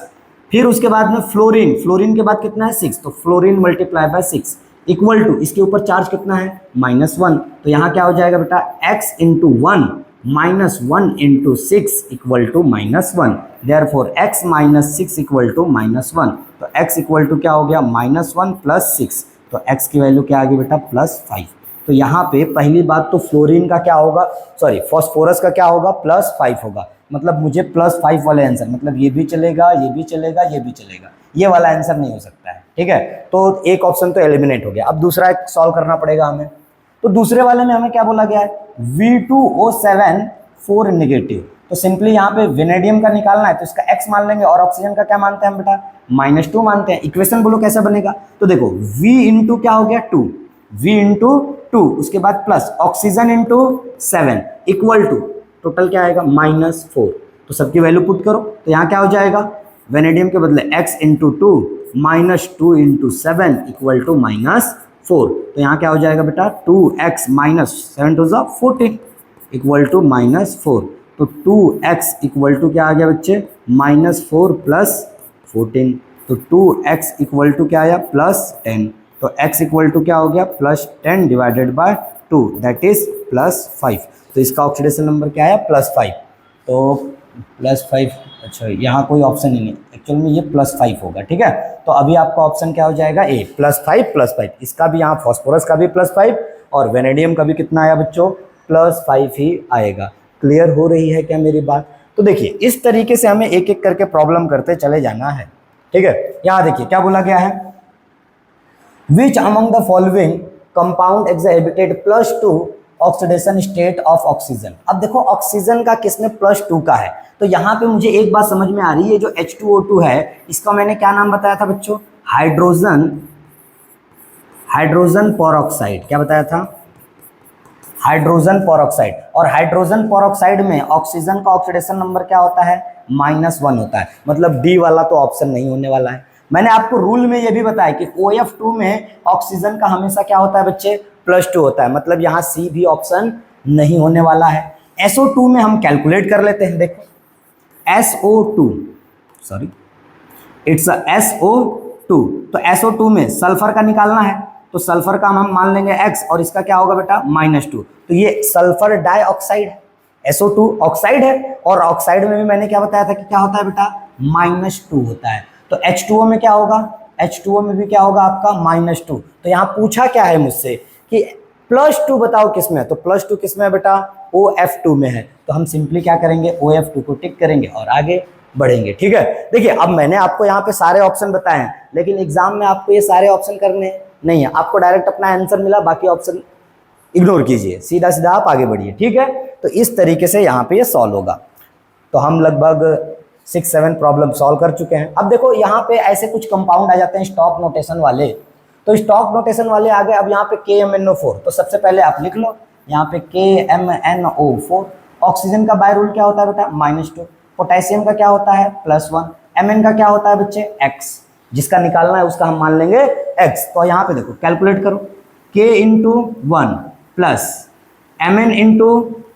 फिर उसके बाद में फ्लोरीन के बाद कितना है, 6, तो फ्लोरीन × 6 इक्वल टू, इसके ऊपर चार्ज कितना है, -1। तो यहाँ क्या हो जाएगा बेटा, X × 1 -1 into 6 equal to -1, therefore x -6 equal to -1, तो x इक्वल टू क्या हो गया -1 प्लस 6, तो x की वैल्यू क्या आ गई बेटा +5। तो यहाँ पे पहली बात तो फ्लोरीन का क्या होगा, सॉरी फॉस्फोरस का क्या होगा +5 होगा, मतलब मुझे +5 वाले आंसर, मतलब ये भी चलेगा, ये भी चलेगा, ये भी चलेगा, ये वाला आंसर नहीं हो सकता है, ठीक है। तो एक ऑप्शन तो एलिमिनेट हो गया। अब दूसरा एक सॉल्व करना पड़ेगा हमें। तो दूसरे वाले में हमें क्या बोला गया है, V2O7 4 नेगेटिव, तो सिंपली यहाँ पे वेनेडियम का निकालना है, तो इसका x मान लेंगे, और ऑक्सीजन का क्या मानते हैं हम बेटा -2 मानते हैं। इक्वेशन बोलो कैसे बनेगा, तो देखो V इंटू क्या हो गया 2, V इंटू 2, उसके बाद plus oxygen into 7 equal to total क्या आएगा -4। तो सबकी वैल्यू पुट करो, तो यहाँ क्या हो जाएगा, वेनेडियम के बदले x into 2 -2 into 7 equal to -4, तो यहाँ क्या हो जाएगा बेटा 2x -7 टू 14 इक्वल टू -4, तो 2x इक्वल टू क्या आ गया बच्चे -4 प्लस 14, तो 2x इक्वल टू क्या आया +10, तो x इक्वल टू क्या हो गया +10 डिवाइडेड बाय 2 दैट इज +5, तो इसका ऑक्सीडेशन नंबर क्या आया +5, तो +5, अच्छा यहाँ कोई ऑप्शन ही नहीं, एक्चुअल में ये +5 होगा, ठीक है। तो अभी आपका ऑप्शन क्या हो जाएगा ए, +5, इसका भी यहाँ फॉस्फोरस का भी +5 और वेनेडियम का भी कितना आया बच्चों +5 ही आएगा। क्लियर हो रही है क्या मेरी बात। तो देखिए इस तरीके से हमें एक एक करके प्रॉब्लम करते चले जाना है, ठीक है। यहाँ देखिए क्या बोला गया है, which among the following compound एक्सहिबिटेड +2 oxidation state of oxygen. अब देखो ऑक्सीजन का किसमें +2 का है, तो यहाँ पे मुझे एक बात समझ में आ रही है, जो H2O2 है इसका मैंने क्या नाम बताया था बच्चों, हाइड्रोजन पेरोक्साइड, क्या बताया था हाइड्रोजन पेरोक्साइड, और हाइड्रोजन पेरोक्साइड में ऑक्सीजन का ऑक्सीडेशन नंबर क्या होता है -1 होता है, मतलब डी वाला तो ऑप्शन नहीं होने वाला है। मैंने आपको रूल में ये भी बताया कि OF2 में ऑक्सीजन का हमेशा क्या होता है बच्चे +2 होता है, मतलब यहाँ सी भी ऑप्शन नहीं होने वाला है। SO2 में हम कैलकुलेट कर लेते हैं, देखो SO2 सॉरी इट्स SO2, तो SO2 में सल्फर का निकालना है, तो सल्फर का हम मान लेंगे x, और इसका क्या होगा बेटा -2, तो ये सल्फर डाइऑक्साइड है, SO2 ऑक्साइड है, और ऑक्साइड में भी मैंने क्या बताया था कि क्या होता है बेटा -2 होता है। तो H2O में क्या होगा, H2O में भी क्या होगा आपका -2। तो यहाँ पूछा क्या है मुझसे कि +2 बताओ किस में है, तो +2 किस में है बेटा OF2 में है, तो हम सिंपली क्या करेंगे OF2 को टिक करेंगे और आगे बढ़ेंगे, ठीक है। देखिए अब मैंने आपको यहाँ पे सारे ऑप्शन बताए हैं, लेकिन एग्जाम में आपको ये सारे ऑप्शन करने नहीं है, आपको डायरेक्ट अपना आंसर मिला, बाकी ऑप्शन इग्नोर कीजिए, सीधा सीधा आप आगे बढ़िए, ठीक है। तो इस तरीके से यहाँ पे ये सॉल्व होगा। तो हम लगभग 6-7 प्रॉब्लम सॉल्व कर चुके हैं। अब देखो यहाँ पे ऐसे कुछ कंपाउंड आ जाते हैं स्टॉक नोटेशन वाले, तो स्टॉक नोटेशन वाले आ गए। अब यहाँ पे KMNO4, तो सबसे पहले आप लिख लो यहाँ पे KMNO4। ऑक्सीजन का बाय रूल क्या होता है बेटा -2, पोटेशियम का क्या होता है +1, Mn का क्या होता है बच्चे x, जिसका निकालना है उसका हम मान लेंगे x। तो यहाँ पे देखो कैलकुलेट करो, K into 1 plus Mn into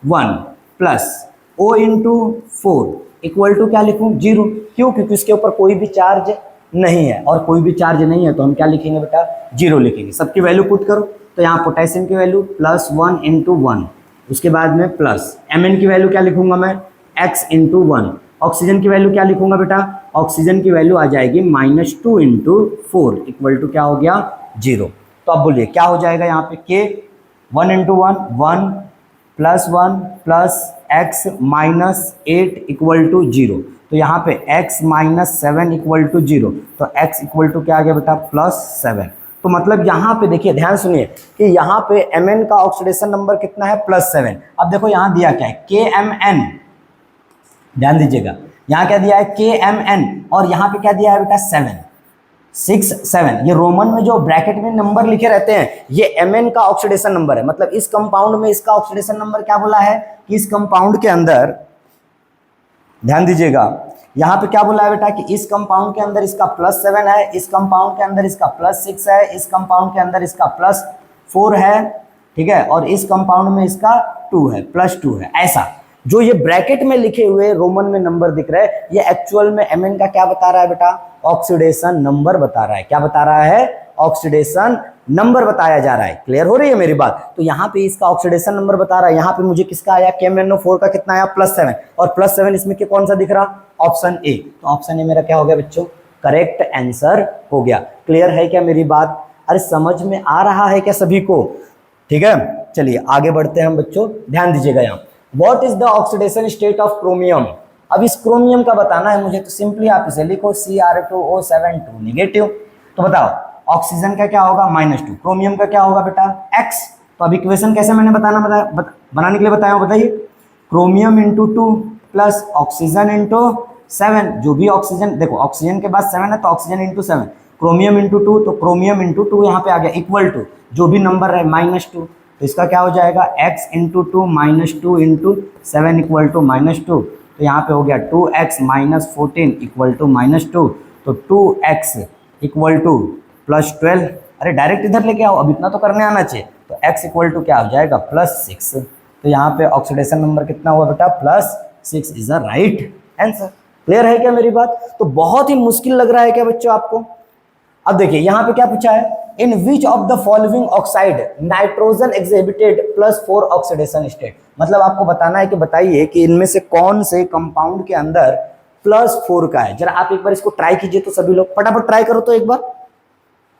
1 plus O into 4 equal to क्या लिखूँ 0, क्यों, क्योंकि उसके ऊपर कोई भी चार्ज नहीं है, और कोई भी चार्ज नहीं है तो हम क्या लिखेंगे बेटा 0 लिखेंगे। सबकी वैल्यू पुट करो, तो यहाँ पोटेशियम की वैल्यू +1 इंटू 1, उसके बाद में प्लस Mn की वैल्यू क्या लिखूंगा मैं x इंटू 1, ऑक्सीजन की वैल्यू क्या लिखूंगा बेटा, ऑक्सीजन की वैल्यू आ जाएगी -2 इंटू 4 इक्वल टू क्या हो गया 0। तो अब बोलिए क्या हो जाएगा यहाँ पे K 1 into 1 1 plus x -8 equal to 0, तो यहाँ पे x -7 इक्वल टू 0, तो x इक्वल टू क्या आ गया बेटा +7। तो मतलब यहाँ पे देखिए ध्यान सुनिए कि यहाँ पे Mn का ऑक्सीडेशन नंबर कितना है +7। अब देखो यहाँ दिया क्या है KMN, ध्यान दीजिएगा यहाँ क्या दिया है KMN, और यहाँ पे क्या दिया है बेटा 7 ये रोमन में जो ब्रैकेट में नंबर लिखे रहते हैं ये Mn का ऑक्सीडेशन नंबर है। मतलब इस कंपाउंड में इसका ऑक्सीडेशन नंबर क्या बोला है कि इस कंपाउंड के अंदर, ध्यान दीजिएगा यहाँ पे क्या बोला है बेटा कि इस कंपाउंड के अंदर इसका +7 है, इस कंपाउंड के अंदर इसका +6 है, इस कंपाउंड के अंदर इसका +4 है, ठीक है, और इस कंपाउंड में इसका 2 है, +2 है। ऐसा जो ये ब्रैकेट में लिखे हुए रोमन में नंबर दिख रहे हैं ये एक्चुअल में Mn का क्या बता रहा है बेटा ऑक्सीडेशन नंबर बता रहा है। क्या बता रहा है ऑक्सीडेशन नंबर बताया जा रहा है। क्लियर हो रही है मेरी बात? तो यहाँ पे इसका ऑक्सीडेशन नंबर बता रहा है। यहाँ पे मुझे किसका आया, KMnO4 का कितना आया, +7, और +7 इसमें के कौन सा दिख रहा, ऑप्शन ए। तो ऑप्शन ए मेरा क्या हो गया बच्चों, करेक्ट आंसर हो गया। क्लियर है क्या मेरी बात? अरे समझ में आ रहा है क्या सभी को? ठीक है, चलिए आगे बढ़ते हैं हम बच्चों, ध्यान दीजिएगा यहाँ। What is the oxidation state of chromium? अब इस क्रोमियम का बताना है मुझे, तो सिंपली आप इसे लिखो Cr2O7 नेगेटिव। तो बताओ ऑक्सीजन का क्या होगा, -2, क्रोमियम का क्या होगा बेटा, X। तो अब इक्वेशन कैसे मैंने बनाने के लिए बताया बताइए, chromium into 2 plus oxygen into 7, जो भी ऑक्सीजन, देखो ऑक्सीजन के बाद 7 है तो ऑक्सीजन इंटू 7, क्रोमियम इंटू 2, तो क्रोमियम इंटू 2 यहाँ पे आ गया, इक्वल टू जो भी नंबर है -2, तो इसका क्या हो जाएगा, x into 2 -2 into 7 equal to -2, तो यहाँ पे हो गया 2x - 14 इक्वल टू -2, तो 2x इक्वल टू +12। अरे डायरेक्ट इधर लेके आओ, अब इतना तो करने आना चाहिए। तो x इक्वल टू क्या हो जाएगा, +6। तो यहाँ पे ऑक्सीडेशन नंबर कितना हुआ बेटा, +6 is the right answer. Clear है क्या मेरी बात? तो बहुत ही मुश्किल लग रहा है क्या बच्चों आपको? अब देखिए यहाँ पे क्या पूछा है, in which of the following oxide nitrogen exhibited +4 oxidation state. मतलब आपको बताना है कि बताइए कि इनमें से कौन से कंपाउंड के अंदर +4 का है। जरा आप एक बार इसको ट्राई कीजिए, तो सभी लोग फटाफट ट्राई करो तो एक बार,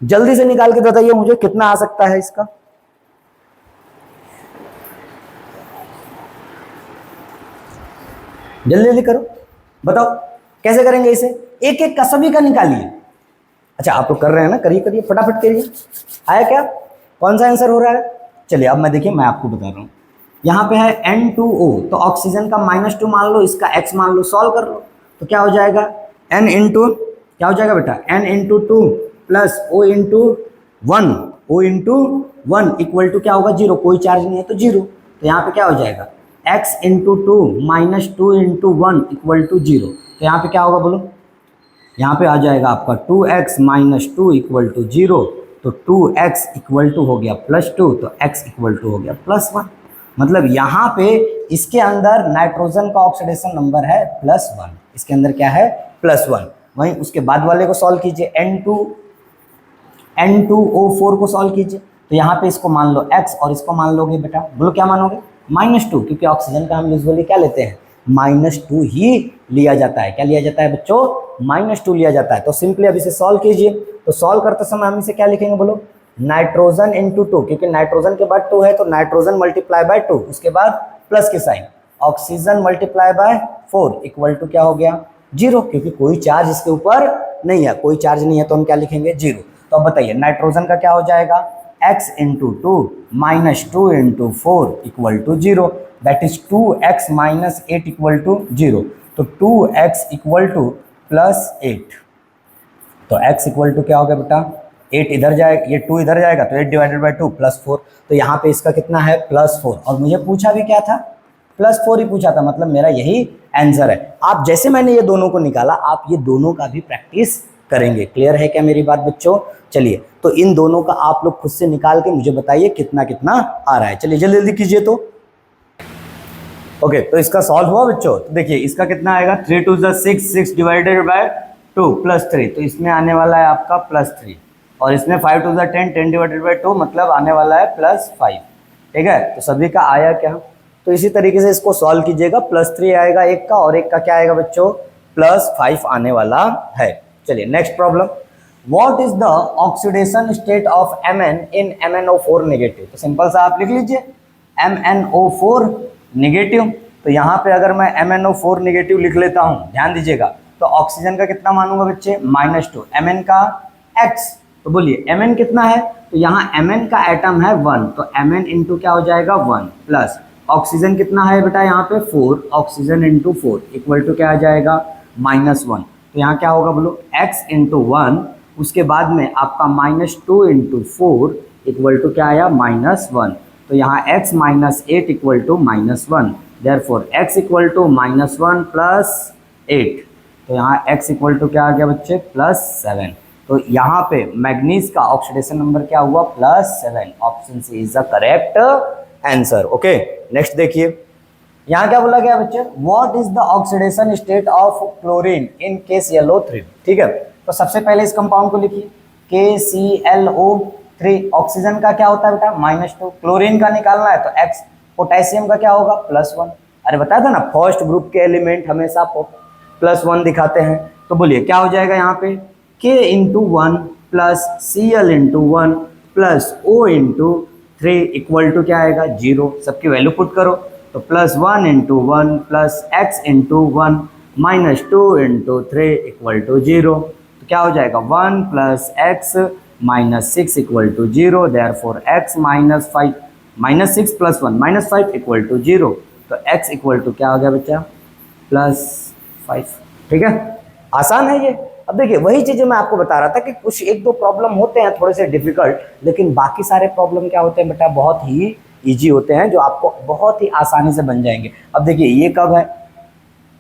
जल्दी से निकाल के बताइए मुझे कितना आ सकता है इसका। जल्दी जल्दी करो, बताओ कैसे करेंगे इसे, एक एक का सभी का निकालिए। अच्छा आप लोग कर रहे हैं ना, करिए करिए फटाफट करिए। आया क्या, कौन सा आंसर हो रहा है? चलिए अब मैं देखिए मैं आपको बता रहा हूँ। यहाँ पे है N2O, तो ऑक्सीजन का -2 मान लो, इसका X मान लो, सॉल्व कर लो। तो क्या हो जाएगा, N इंटू क्या हो जाएगा बेटा, N into 2 plus O into 1, O into 1 equal to क्या होगा, 0, कोई चार्ज नहीं है तो 0। तो यहाँ पे क्या हो जाएगा, X into 2 -2 into 1 equal to 0। तो यहाँ पे क्या होगा बोलो, यहाँ पे आ जाएगा आपका 2x - 2 इक्वल टू 0, तो 2x इक्वल टू हो गया +2, तो x इक्वल टू हो गया +1। मतलब यहाँ पे इसके अंदर नाइट्रोजन का ऑक्सीडेशन नंबर है +1, इसके अंदर क्या है, +1। वहीं उसके बाद वाले को सॉल्व कीजिए, N2O4 को सॉल्व कीजिए। तो यहाँ पे इसको मान लो x और इसको मान लोगे बेटा, बोलो क्या मानोगे, -2, क्योंकि ऑक्सीजन का हम यूजुअली क्या लेते हैं, -2 ही लिया जाता है। क्या लिया जाता है बच्चों, -2 लिया जाता है। तो सिंपली अब इसे सॉल्व कीजिए। तो सॉल्व करते समय हम इसे क्या लिखेंगे बोलो, नाइट्रोजन इंटू 2, क्योंकि नाइट्रोजन के बाद 2 है तो नाइट्रोजन मल्टीप्लाई बाय 2, उसके बाद प्लस के sign, oxygen multiply by 4 equal to क्या हो गया, 0, क्योंकि कोई चार्ज इसके ऊपर नहीं है, कोई चार्ज नहीं है तो हम क्या लिखेंगे, 0। तो अब बताइए नाइट्रोजन का क्या हो जाएगा, x into 2 -2 into 4 equal to 0, that is 2x - 8 equal to 0। तो 2x इक्वल टू +8, तो x इक्वल टू क्या हो गया बेटा, 8 इधर जाएगा, ये 2 इधर जाएगा तो 8 डिवाइडेड बाई 2 +4। तो यहाँ पे इसका कितना है, +4, और मुझे पूछा भी क्या था, +4 ही पूछा था, मतलब मेरा यही आंसर है। आप जैसे मैंने ये दोनों को निकाला, आप ये दोनों का भी प्रैक्टिस करेंगे। क्लियर है क्या मेरी बात बच्चों? चलिए तो इन दोनों का आप लोग खुद से निकाल के मुझे बताइए कितना कितना आ रहा है। चलिए जल्दी जल्दी कीजिए। तो ओके, तो इसका सॉल्व हुआ बच्चों। तो देखिए इसका कितना आएगा, 3 2 6, 6 डिवाइडेड बाय 2 +3, तो इसमें आने वाला है आपका +3, और इसमें 5 2 10, 10 डिवाइडेड बाय 2 मतलब आने वाला है +5। ठीक है, तो सभी का आया क्या? तो इसी तरीके से इसको सॉल्व कीजिएगा, +3 आएगा एक का, और एक का क्या आएगा बच्चों, +5 आने वाला है। चलिए next problem, what is the oxidation state of Mn in MnO4 negative. तो सिंपल सा आप लिख लीजिए MnO4 नेगेटिव। तो यहाँ पे अगर मैं MnO4 नेगेटिव लिख लेता हूँ, ध्यान दीजिएगा, तो ऑक्सीजन का कितना मानूंगा बच्चे, -2, Mn का x, तो बोलिए Mn कितना है, तो यहाँ Mn का एटम है 1, तो Mn इंटू क्या हो जाएगा 1, प्लस ऑक्सीजन कितना है बेटा यहाँ पे 4, ऑक्सीजन इंटू 4 इक्वल टू क्या आ जाएगा -1। तो यहाँ क्या होगा बोलो, x इंटू 1, उसके बाद में आपका -2 इंटू 4 इक्वल टू क्या आया, -1। तो यहाँ x - 8 equal to -1, therefore x equal to -1 plus 8। तो यहाँ x इक्वल टू क्या आ गया बच्चे, +7। तो यहाँ पे मैग्नीज का ऑक्सीडेशन नंबर क्या हुआ, +7। Option C is the correct answer. Okay next देखिए, यहाँ क्या बोला गया बच्चे, what is the oxidation state of chlorine in case yellow 3। ठीक है, तो सबसे पहले इस कंपाउंड को लिखिए, KClO3, ऑक्सीजन का क्या होता है बेटा -2, क्लोरीन का निकालना है तो X, पोटेशियम का क्या होगा +1। अरे बताया था ना फर्स्ट ग्रुप के एलिमेंट हमेशा +1 दिखाते हैं। तो बोलिए क्या हो जाएगा यहाँ पे K × 1 plus Cl × 1 plus O × 3 equal to क्या आएगा 0। सबकी वैल्यू पुट करो तो +1 × 1 प्लस X × 1 -2 × 3 इक्वल टू 0। तो क्या हो जाएगा 1 plus X -6 equal to 0, therefore X -5 -6 + 1 -5 equal to 0। तो X इक्वल टू क्या हो गया बच्चा +5। ठीक है, आसान है ये। अब देखिए वही चीजें मैं आपको बता रहा था कि कुछ एक दो प्रॉब्लम होते हैं थोड़े से डिफिकल्ट, लेकिन बाकी सारे प्रॉब्लम क्या होते हैं बेटा बहुत ही इजी होते हैं, जो आपको बहुत ही आसानी से बन जाएंगे। अब देखिए ये कब है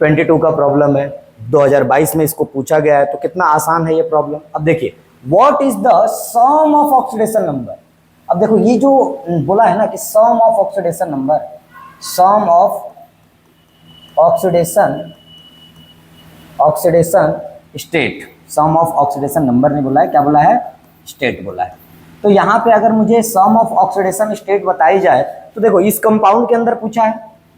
22 का प्रॉब्लम है, 2022 में इसको पूछा गया है, तो कितना आसान है ये प्रॉब्लम। अब देखिए what is the sum of oxidation number. अब देखो ये जो बोला है ना कि sum of oxidation number, sum of oxidation state, sum of oxidation number नहीं बोला है, क्या बोला है स्टेट बोला है। तो यहाँ पे अगर मुझे सम ऑफ ऑक्सीडेशन स्टेट बताई जाए तो देखो इस कंपाउंड के अंदर पूछा है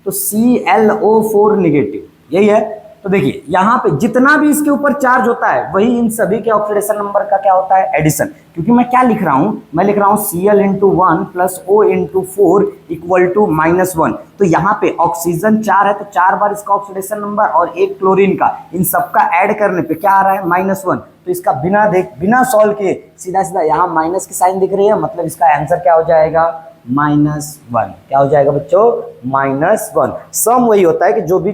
तो ClO4 नेगेटिव यही है। तो देखिए यहाँ पे जितना भी इसके ऊपर चार्ज होता है वही इन सभी के ऑक्सीडेशन नंबर का क्या होता है एडिशन। क्योंकि मैं क्या लिख रहा हूँ, मैं लिख रहा हूँ Cl × 1 plus O × 4 equal to -1। तो यहाँ पे ऑक्सीजन 4 है तो 4 बार इसका ऑक्सीडेशन नंबर और एक क्लोरीन का, इन सबका ऐड करने पे क्या आ रहा है -1। तो इसका बिना सॉल्व किए सीधा सीधा यहाँ माइनस की साइन दिख रही है, मतलब इसका आंसर क्या हो जाएगा -1। क्या हो जाएगा बच्चों -1। सम वही होता है कि जो भी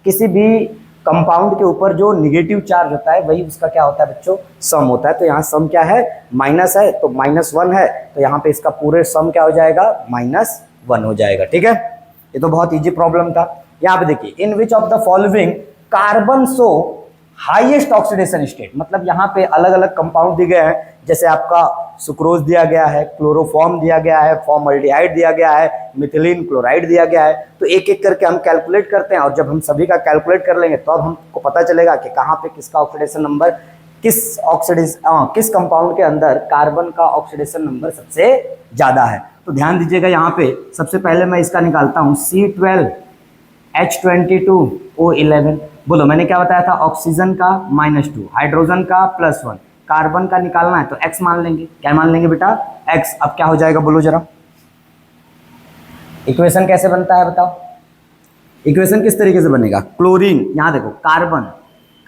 किसी भी कंपाउंड के ऊपर जो निगेटिव चार्ज होता है वही उसका क्या होता है बच्चों सम होता है। तो यहाँ सम क्या है माइनस है तो -1 है, तो यहाँ पे इसका पूरे सम क्या हो जाएगा -1 हो जाएगा। ठीक है, ये तो बहुत इजी प्रॉब्लम था। यहाँ पे देखिए in which of the following carbon show highest oxidation state, मतलब यहाँ पे अलग अलग कंपाउंड दिए गए हैं, जैसे आपका सुक्रोज दिया गया है, क्लोरोफॉर्म दिया गया है, फॉर्मल्डिहाइड दिया गया है, मिथिलीन क्लोराइड दिया गया है। तो एक एक करके हम कैलकुलेट करते हैं और जब हम सभी का कैलकुलेट कर लेंगे तो अब हमको पता चलेगा कि कहाँ पे किसका ऑक्सीडेशन नंबर, किस कंपाउंड के अंदर कार्बन का ऑक्सीडेशन नंबर सबसे ज्यादा है। तो ध्यान दीजिएगा यहाँ पे सबसे पहले मैं इसका निकालता हूँ C12H22O11। बोलो मैंने क्या बताया था, ऑक्सीजन का -2, हाइड्रोजन का +1, कार्बन का निकालना है तो X मान लेंगे। क्या मान लेंगे बेटा X। अब क्या हो जाएगा बोलो जरा, इक्वेशन कैसे बनता है बताओ, इक्वेशन किस तरीके से बनेगा। क्लोरीन यहाँ देखो कार्बन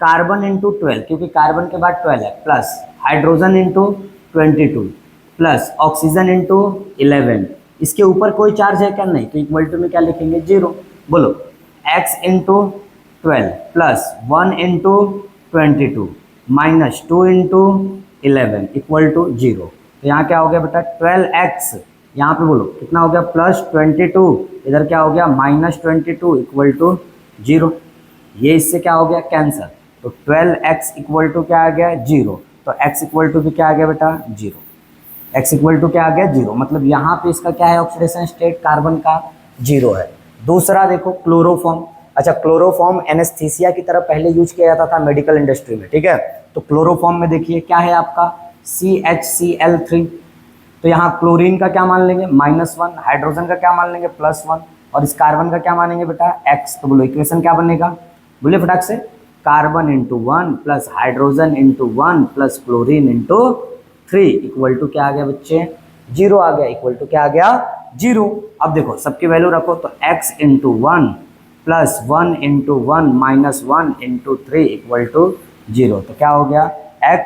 × 12 क्योंकि कार्बन के बाद 12 है, प्लस हाइड्रोजन × 22 प्लस ऑक्सीजन × 11। इसके ऊपर कोई चार्ज है क्या, नहीं, तो इक्वल टू में क्या लिखेंगे 0। बोलो X × 12 plus 1 × 22 minus 2 × 11 equal to 0। तो यहाँ क्या हो गया बेटा 12x, यहाँ पे बोलो कितना हो गया +22, इधर क्या हो गया -22 इक्वल टू 0। ये इससे क्या हो गया कैंसर, तो 12x इक्वल टू क्या आ गया 0। तो x इक्वल टू भी क्या आ गया बेटा 0, x इक्वल टू क्या आ गया 0, मतलब यहाँ पे इसका क्या है ऑक्सीडेशन स्टेट कार्बन का 0 है। दूसरा देखो क्लोरोफॉर्म। अच्छा क्लोरोफॉर्म एनेस्थीसिया की तरह पहले यूज किया जाता था मेडिकल इंडस्ट्री में, ठीक है। तो क्लोरोफॉर्म में देखिए क्या है आपका CHCl3। तो यहाँ क्लोरीन का क्या मान लेंगे -1, हाइड्रोजन का क्या मान लेंगे +1 और इस कार्बन का क्या मानेंगे बेटा X। तो बोलो इक्वेशन क्या बनेगा, बोले फटाक से, carbon × 1 plus hydrogen × 1 plus chlorine × 3 equal to क्या आ गया बच्चे 0 आ गया, इक्वल टू क्या आ गया 0। अब देखो सबकी वैल्यू रखो तो X × 1 plus 1 × 1 minus 1 × 3 equal to 0। तो क्या हो गया X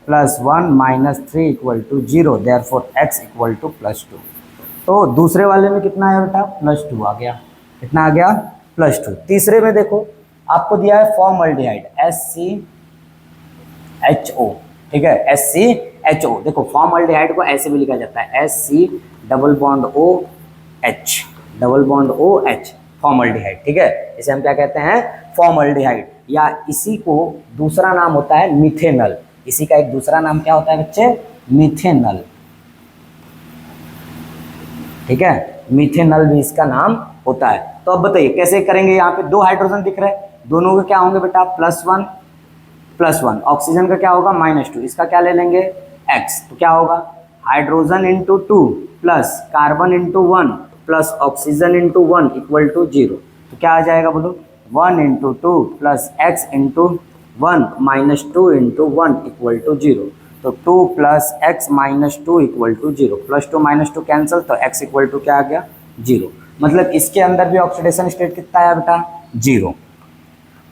plus 1 minus 3 equal to 0, therefore X equal to +2। तो दूसरे वाले में कितना आया बेटा +2 आ गया, कितना आ गया +2। तीसरे में देखो आपको दिया है फॉर्मल्डिहाइड SCHO, ठीक है SCHO। देखो फॉर्मल्डिहाइड को ऐसे भी लिखा जाता है SC double bond OH formaldehyde, ठीक है। इसे हम क्या कहते हैं फॉर्मल्डिहाइड, या इसी को दूसरा नाम होता है मिथेनल। इसी का एक दूसरा नाम क्या होता है बच्चे मिथेनल, ठीक है, मिथेनल भी इसका नाम होता है। तो अब बताइए कैसे करेंगे, यहाँ पे 2 हाइड्रोजन दिख रहे हैं, दोनों के क्या होंगे बेटा +1 +1, ऑक्सीजन का क्या होगा -2, इसका क्या ले लेंगे x, तो क्या होगा hydrogen into 2 plus carbon into 1 plus oxygen into 1 equal to 0, तो क्या आ जाएगा बोलो 1 into 2 plus x into 1 minus 2 into 1 equal to 0, तो 2 plus x minus 2 equal to 0, +2 -2 cancel, तो x इक्वल टू क्या आ गया 0। मतलब इसके अंदर भी ऑक्सीडेशन स्टेट कितना आया बेटा 0।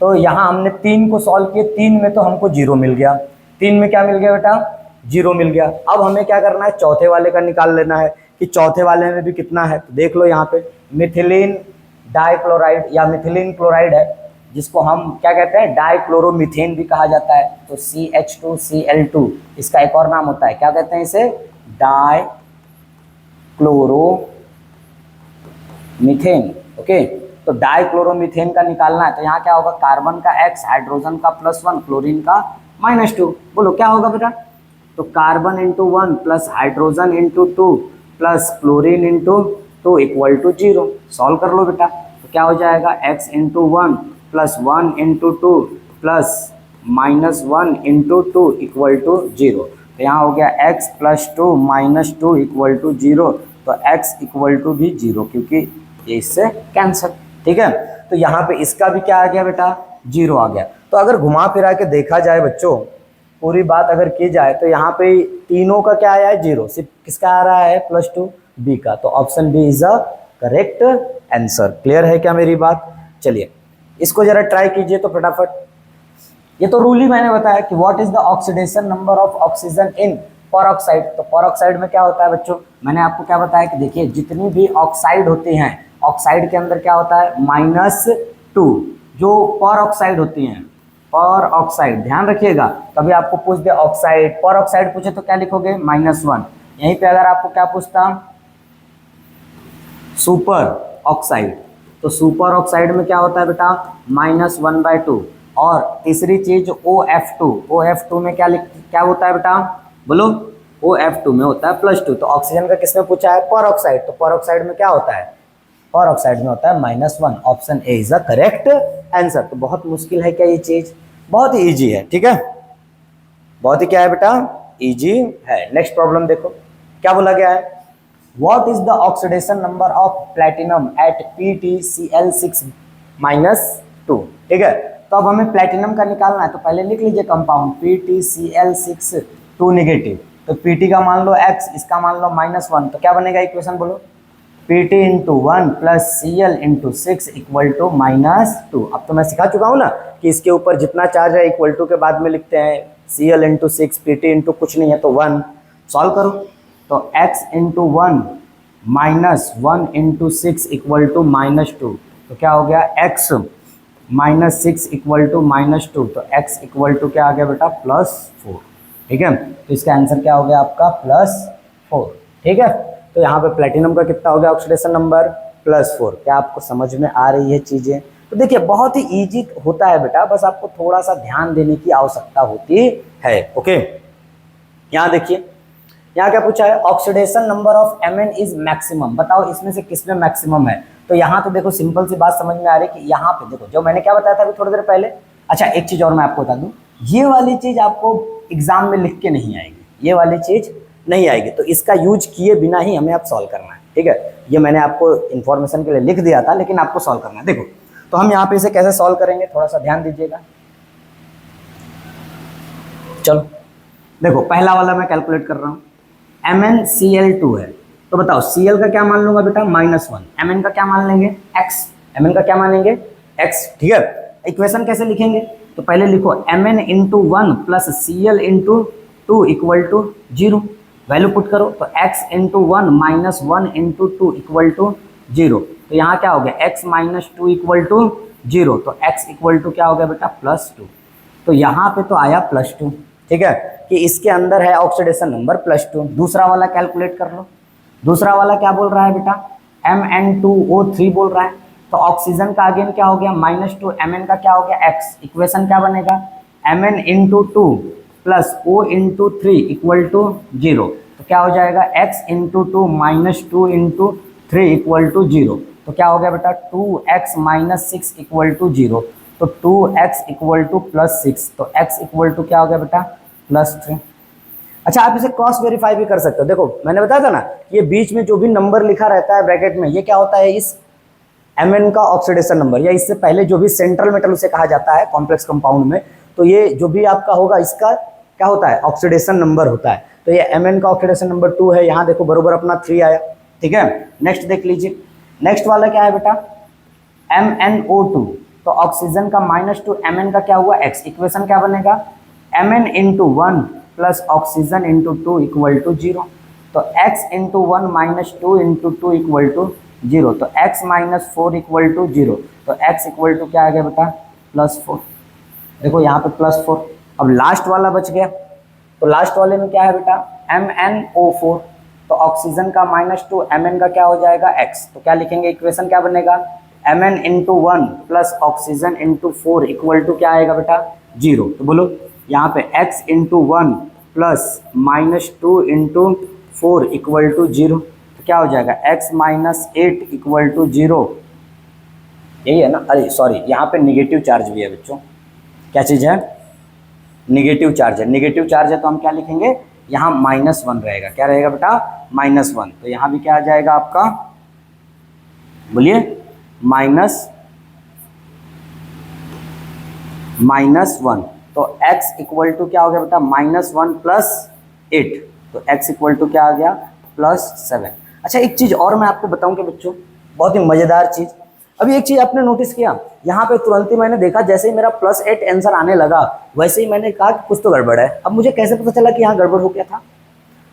तो यहाँ हमने 3 को सॉल्व किए, 3 में तो हमको 0 मिल गया, 3 में क्या मिल गया बेटा 0 मिल गया। अब हमें क्या करना है चौथे वाले का निकाल लेना है कि चौथे वाले में भी कितना है, तो देख लो यहाँ पे मिथिलीन डाइक्लोराइड या मिथिलीन क्लोराइड है, जिसको हम क्या कहते हैं डाइक्लोरोमीथेन भी कहा जाता है, तो CH2Cl2 इसका एक और नाम होता है, क्या कहते हैं इसे डाइक्लोरोमीथेन। ओके, तो डाइक्लोरोमीथेन का निकालना है, तो यहाँ क्या होगा कार्बन का x, हाइड्रोजन का +1, क्लोरीन का -2, बोलो क्या होगा बेटा, तो carbon into 1 plus hydrogen into 2 plus chlorine into 2 equal to 0, solve कर लो बेटा, तो क्या हो जाएगा x into 1 plus 1 into 2 plus -1 into 2 equal to 0, तो यहाँ हो गया x plus 2 minus 2 equal to 0, तो x इक्वल टू भी 0 क्योंकि ये इससे कैंसिल, ठीक है। तो यहाँ पे इसका भी क्या आ गया बेटा 0 आ गया। तो अगर घुमा फिरा के देखा जाए बच्चों, पूरी बात अगर की जाए तो यहाँ पे तीनों का क्या आया है 0, सिर्फ किसका आ रहा है +2 बी का, तो option B is a correct answer. Clear है क्या मेरी बात? चलिए इसको जरा ट्राई कीजिए तो फटाफट। ये तो रूल ही मैंने बताया कि what is the oxidation number of oxygen in peroxide, तो परऑक्साइड में क्या होता है बच्चों, मैंने आपको क्या बताया कि देखिए जितनी भी ऑक्साइड होती हैं, ऑक्साइड के अंदर क्या होता है -2, जो परऑक्साइड होती हैं, पर ऑक्साइड ध्यान रखिएगा, कभी आपको पूछ दे ऑक्साइड पर ऑक्साइड पूछे तो क्या लिखोगे -1, यहीं पे अगर आपको क्या पूछता सुपर ऑक्साइड, तो सुपर ऑक्साइड में क्या होता है बेटा -1/2, और तीसरी चीज OF2 में क्या होता है बेटा बोलो, OF2 में होता है +2, तो ऑक्सीजन का किसमें पूछा है पर ऑक्साइड, तो पर ऑक्साइड में क्या होता है पर ऑक्साइड में होता है -1, option A is the correct answer. तो बहुत मुश्किल है क्या ये चीज, बहुत ही ईजी है, ठीक है, बहुत ही क्या है बेटा ईजी है। नेक्स्ट प्रॉब्लम देखो क्या बोला गया है, what is the oxidation number of platinum at PtCl6-2, ठीक है। तो अब हमें प्लैटिनम का निकालना है, तो पहले लिख लीजिए कंपाउंड PtCl6 2 नेगेटिव, तो Pt का मान लो x, इसका मान लो -1, तो क्या बनेगा इक्वेशन बोलो, Pt into 1 plus Cl into 6 equal to -2। अब तो मैं सिखा चुका हूँ ना कि इसके ऊपर जितना चार्ज है इक्वल टू के बाद में लिखते हैं, Cl इंटू 6, Pt इंटू कुछ नहीं है तो 1, सॉल्व करो, तो x into 1 -1 into 6 equal to -2, तो क्या हो गया x -6 इक्वल टू -2, तो x इक्वल टू क्या आ गया बेटा +4, ठीक है। तो इसका आंसर क्या हो गया आपका +4, ठीक है। तो यहाँ पे प्लेटिनम का कितना हो गया ऑक्सीडेशन नंबर +4। क्या आपको समझ में आ रही है चीज़ें? तो देखिए बहुत ही इजी होता है बेटा, बस आपको थोड़ा सा ध्यान देने की आवश्यकता होती है। ओके, यहाँ देखिए यहाँ क्या पूछा है, oxidation number of Mn is maximum, बताओ इसमें से किसमें मैक्सिमम है। तो यहाँ तो देखो सिंपल सी बात समझ में आ रही है कि यहाँ पे देखो जो मैंने क्या बताया था अभी थोड़ी देर पहले। अच्छा एक चीज़ और मैं आपको बता दूँ, ये वाली चीज़ आपको एग्जाम में लिख के नहीं आएगी, ये वाली चीज़ नहीं आएगी, तो इसका यूज किए बिना ही हमें अब सॉल्व करना है, ठीक है। ये मैंने आपको इन्फॉर्मेशन के लिए लिख दिया था, लेकिन आपको सॉल्व करना है। देखो तो हम यहाँ पे इसे कैसे सॉल्व करेंगे, थोड़ा सा ध्यान दीजिएगा। चलो देखो पहला वाला मैं कैलकुलेट कर रहा हूँ, MnCl2 है, तो बताओ Cl का क्या मान लूंगा बेटा -1, Mn का क्या मान लेंगे x, Mn का क्या मानेंगे x, ठीक है। इक्वेशन कैसे लिखेंगे, तो पहले लिखो Mn into 1 plus Cl into 2 equal to 0, value put करो, तो x into 1 -1 into 2 equal to 0, तो यहाँ क्या हो गया x -2 इक्वल टू 0, तो x इक्वल टू क्या हो गया बेटा +2, तो यहाँ पे तो आया +2, ठीक है, कि इसके अंदर है ऑक्सीडेशन नंबर +2। दूसरा वाला कैलकुलेट कर लो, दूसरा वाला क्या बोल रहा है बेटा Mn2O3 बोल रहा है, तो ऑक्सीजन का अगेन क्या हो गया -2, Mn का क्या हो गया x, इक्वेशन क्या बनेगा Mn into 2 plus O into 3 equal to 0, तो क्या हो जाएगा x into 2 -2 into 3 equal to 0, तो क्या हो गया बेटा 2x -6 इक्वल टू 0, तो तो 2x इक्वल टू +6, तो x इक्वल टू क्या हो गया बेटा +3। अच्छा आप इसे क्रॉस वेरीफाई भी कर सकते हो। देखो मैंने बताया था ना, ये बीच में जो भी नंबर लिखा रहता है ब्रैकेट में, ये क्या होता है, इस Mn का ऑक्सीडेशन नंबर, या इससे पहले जो भी सेंट्रल मेटल उसे कहा जाता है कॉम्प्लेक्स कंपाउंड में, तो ये जो भी आपका होगा इसका क्या होता है, ऑक्सीडेशन नंबर होता है। तो ये Mn का ऑक्सीडेशन नंबर 2 है, यहाँ देखो बरोबर अपना 3 आया। ठीक है, नेक्स्ट देख लीजिए, नेक्स्ट वाला क्या है बेटा MnO2, तो ऑक्सीजन का -2 Mn का क्या हुआ x, इक्वेशन क्या बनेगा Mn into 1 plus oxygen into 2 equal to 0, तो x into 1 minus 2 into 2 equal to 0, तो x माइनस 4 इक्वल टू 0, तो x इक्वल टू क्या आ गया बेटा +4। देखो यहाँ पे +4। अब लास्ट वाला बच गया, तो लास्ट वाले में क्या है बेटा MnO4, तो ऑक्सीजन का -2 Mn का क्या हो जाएगा x, तो क्या लिखेंगे, इक्वेशन क्या बनेगा Mn into 1 plus oxygen into 4 equal to क्या आएगा बेटा 0। तो बोलो यहाँ पे x into 1 plus -2 into 4 equal to 0, तो क्या हो जाएगा x माइनस 8 इक्वल टू 0, यही है ना। अरे सॉरी, यहाँ पे निगेटिव चार्ज भी है बच्चों, क्या चीज़ है, निगेटिव चार्ज है। निगेटिव चार्ज है तो हम क्या लिखेंगे, यहाँ -1 रहेगा, क्या रहेगा बेटा -1, तो यहाँ भी क्या आ जाएगा आपका, बोलिए -1, तो x इक्वल टू क्या हो गया बेटा -1 प्लस 8, तो x इक्वल टू क्या आ गया +7। अच्छा एक चीज़ और मैं आपको बताऊं कि बच्चों, बहुत ही मज़ेदार चीज़, अभी एक चीज़ आपने नोटिस किया, यहाँ पे तुरंत ही मैंने देखा जैसे ही मेरा +8 आंसर आने लगा, वैसे ही मैंने कहा कि कुछ तो गड़बड़ है। अब मुझे कैसे पता चला कि यहाँ गड़बड़ हो गया था,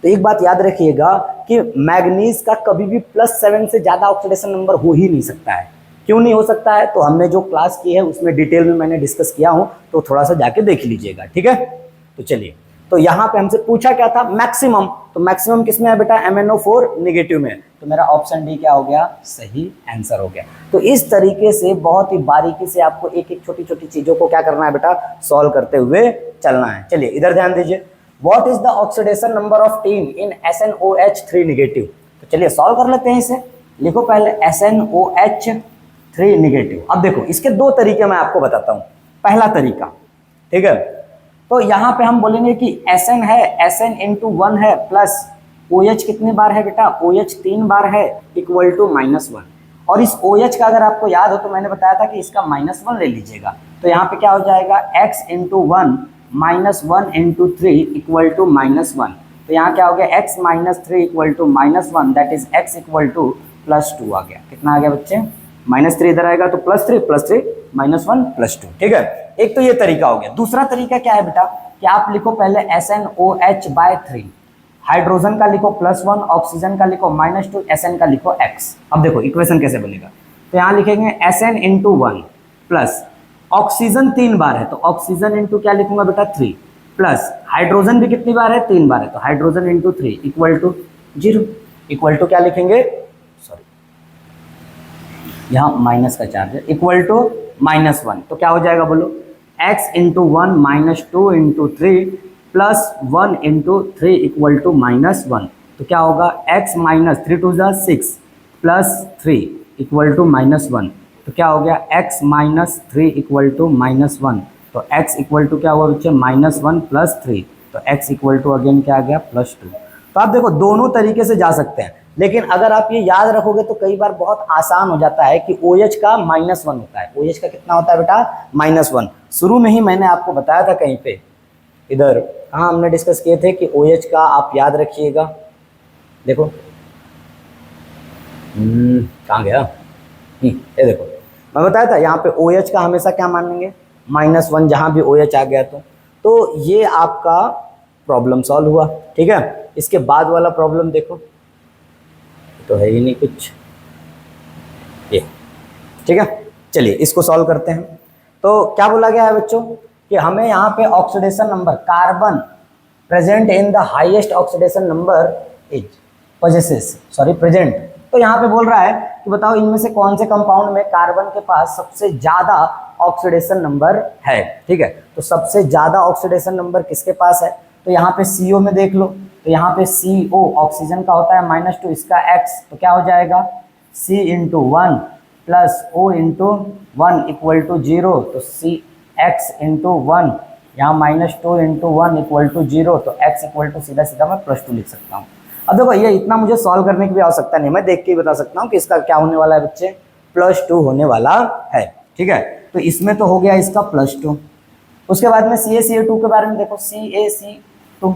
तो एक बात याद रखिएगा कि मैग्नीज का कभी भी +7 से ज़्यादा ऑक्सीडेशन नंबर हो ही नहीं सकता है। क्यों नहीं हो सकता है, तो हमने जो क्लास की है उसमें डिटेल में मैंने डिस्कस किया हूँ, तो थोड़ा सा जाके देख लीजिएगा। ठीक है, तो चलिए, तो यहाँ पे हमसे पूछा क्या था मैक्सिमम, तो मैक्सिमम किस में है बेटा MnO4 निगेटिव में, तो मेरा ऑप्शन डी क्या हो गया, सही आंसर हो गया। तो इस तरीके से बहुत ही बारीकी से आपको एक एक छोटी छोटी चीज़ों को क्या करना है बेटा, सॉल्व करते हुए चलना है। चलिए इधर ध्यान दीजिए, what is the oxidation number of tin in SnOH3 negative, तो चलिए सॉल्व कर लेते हैं इसे। लिखो पहले SnOH3 निगेटिव। अब देखो इसके दो तरीके मैं आपको बताता हूँ। पहला तरीका, ठीक है, तो यहाँ पे हम बोलेंगे कि Sn है, Sn इंटू 1 है, प्लस OH कितनी बार है बेटा, OH 3 बार है, इक्वल टू -1, और इस OH का अगर आपको याद हो तो मैंने बताया था कि इसका -1 ले लीजिएगा, तो यहाँ पे क्या हो जाएगा x into 1 -1 into 3 equal to -1, तो यहाँ क्या हो गया x minus 3 equal to -1, that is x equal to +2 आ गया। कितना आ गया बच्चे, -3 इधर आएगा तो +3 -1 +2। ठीक है, एक तो ये तरीका हो गया। दूसरा तरीका क्या है बेटा कि आप लिखो पहले SnOH/3, हाइड्रोजन का लिखो +1, ऑक्सीजन का लिखो -2, Sn का लिखो x। अब देखो इक्वेशन कैसे बनेगा, तो यहाँ लिखेंगे Sn इंटू 1 प्लस ऑक्सीजन 3 बार है, तो ऑक्सीजन इंटू क्या लिखूंगा बेटा 3, प्लस हाइड्रोजन भी कितनी बार है, 3 बार है, तो hydrogen into 3 equal to 0, equal to क्या लिखेंगे, सॉरी यहाँ माइनस का चार्ज है, इक्वल टू -1, तो क्या हो जाएगा बोलो, x into 1 -2 into 3 plus 1 into 3 equal to -1, तो क्या होगा x minus 3 to 6 plus 3 equal to -1, तो क्या हो गया x माइनस 3 इक्वल टू -1, तो x इक्वल टू क्या हुआ बच्चे -1 प्लस 3, तो x इक्वल टू अगेन क्या आ गया +2। तो आप देखो दोनों तरीके से जा सकते हैं, लेकिन अगर आप ये याद रखोगे तो कई बार बहुत आसान हो जाता है कि OH का -1 होता है। OH का कितना होता है बेटा -1, शुरू में ही मैंने आपको बताया था कहीं पे, इधर कहाँ हमने डिस्कस किए थे कि OH का आप याद रखिएगा, देखो कहाँ गया, ये देखो मैं बताया था यहाँ पे OH का हमेशा क्या मानेंगे -1, जहाँ भी OH आ गया तो ये आपका प्रॉब्लम सॉल्व हुआ। ठीक है, इसके बाद वाला प्रॉब्लम देखो, तो है ही नहीं कुछ ये। ठीक है, चलिए इसको सॉल्व करते हैं। तो क्या बोला गया है बच्चों कि हमें यहाँ पे oxidation number, carbon present in the highest oxidation number is possesses, sorry present, तो यहाँ पे बोल रहा है कि बताओ इनमें से कौन से कंपाउंड में कार्बन के पास सबसे ज़्यादा ऑक्सीडेशन नंबर है। ठीक है, तो सबसे ज़्यादा ऑक्सीडेशन नंबर किसके पास है, तो यहाँ पे CO में देख लो, तो यहाँ पे CO ऑक्सीजन का होता है -2, इसका x, तो क्या हो जाएगा C into 1 plus O into 1 equal to 0, तो सी एक्स इंटू 1, यहाँ -2 इंटू 1 इक्वल टू 0, तो x इक्वल टू सीधा सीधा मैं +2 लिख सकता हूँ। अब देखो ये इतना मुझे सॉल्व करने की भी आवश्यकता नहीं, मैं देख के ही बता सकता हूँ कि इसका क्या होने वाला है बच्चे, +2 होने वाला है। ठीक है, तो इसमें तो हो गया इसका +2। उसके बाद में CaCO2 के बारे में देखो, CaC2,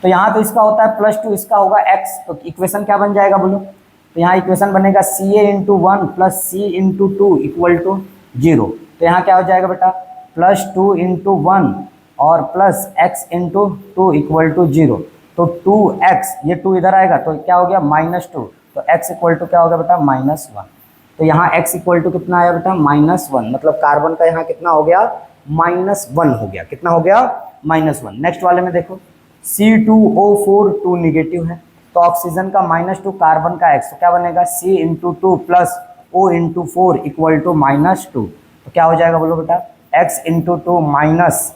तो यहाँ तो इसका होता है +2, इसका होगा x, तो इक्वेशन क्या बन जाएगा बोलो, तो यहाँ इक्वेशन बनेगा Ca into 1 plus C into 2 equal to 0, तो यहाँ क्या हो जाएगा बेटा, +2 इंटू 1 और plus x into 2 equal to 0, तो 2x, ये 2 इधर आएगा तो क्या हो गया -2, तो x इक्वल टू क्या होगा बेटा -1, तो यहाँ x इक्वल टू कितना आया बेटा -1, मतलब कार्बन का यहाँ कितना हो गया -1 हो गया, कितना हो गया -1। नेक्स्ट वाले में देखो C2O4 2 निगेटिव है, तो ऑक्सीजन का -2, कार्बन का x, तो क्या बनेगा C into 2 plus O into 4 equal to -2, तो क्या हो जाएगा बोलो बेटा, x into 2 minus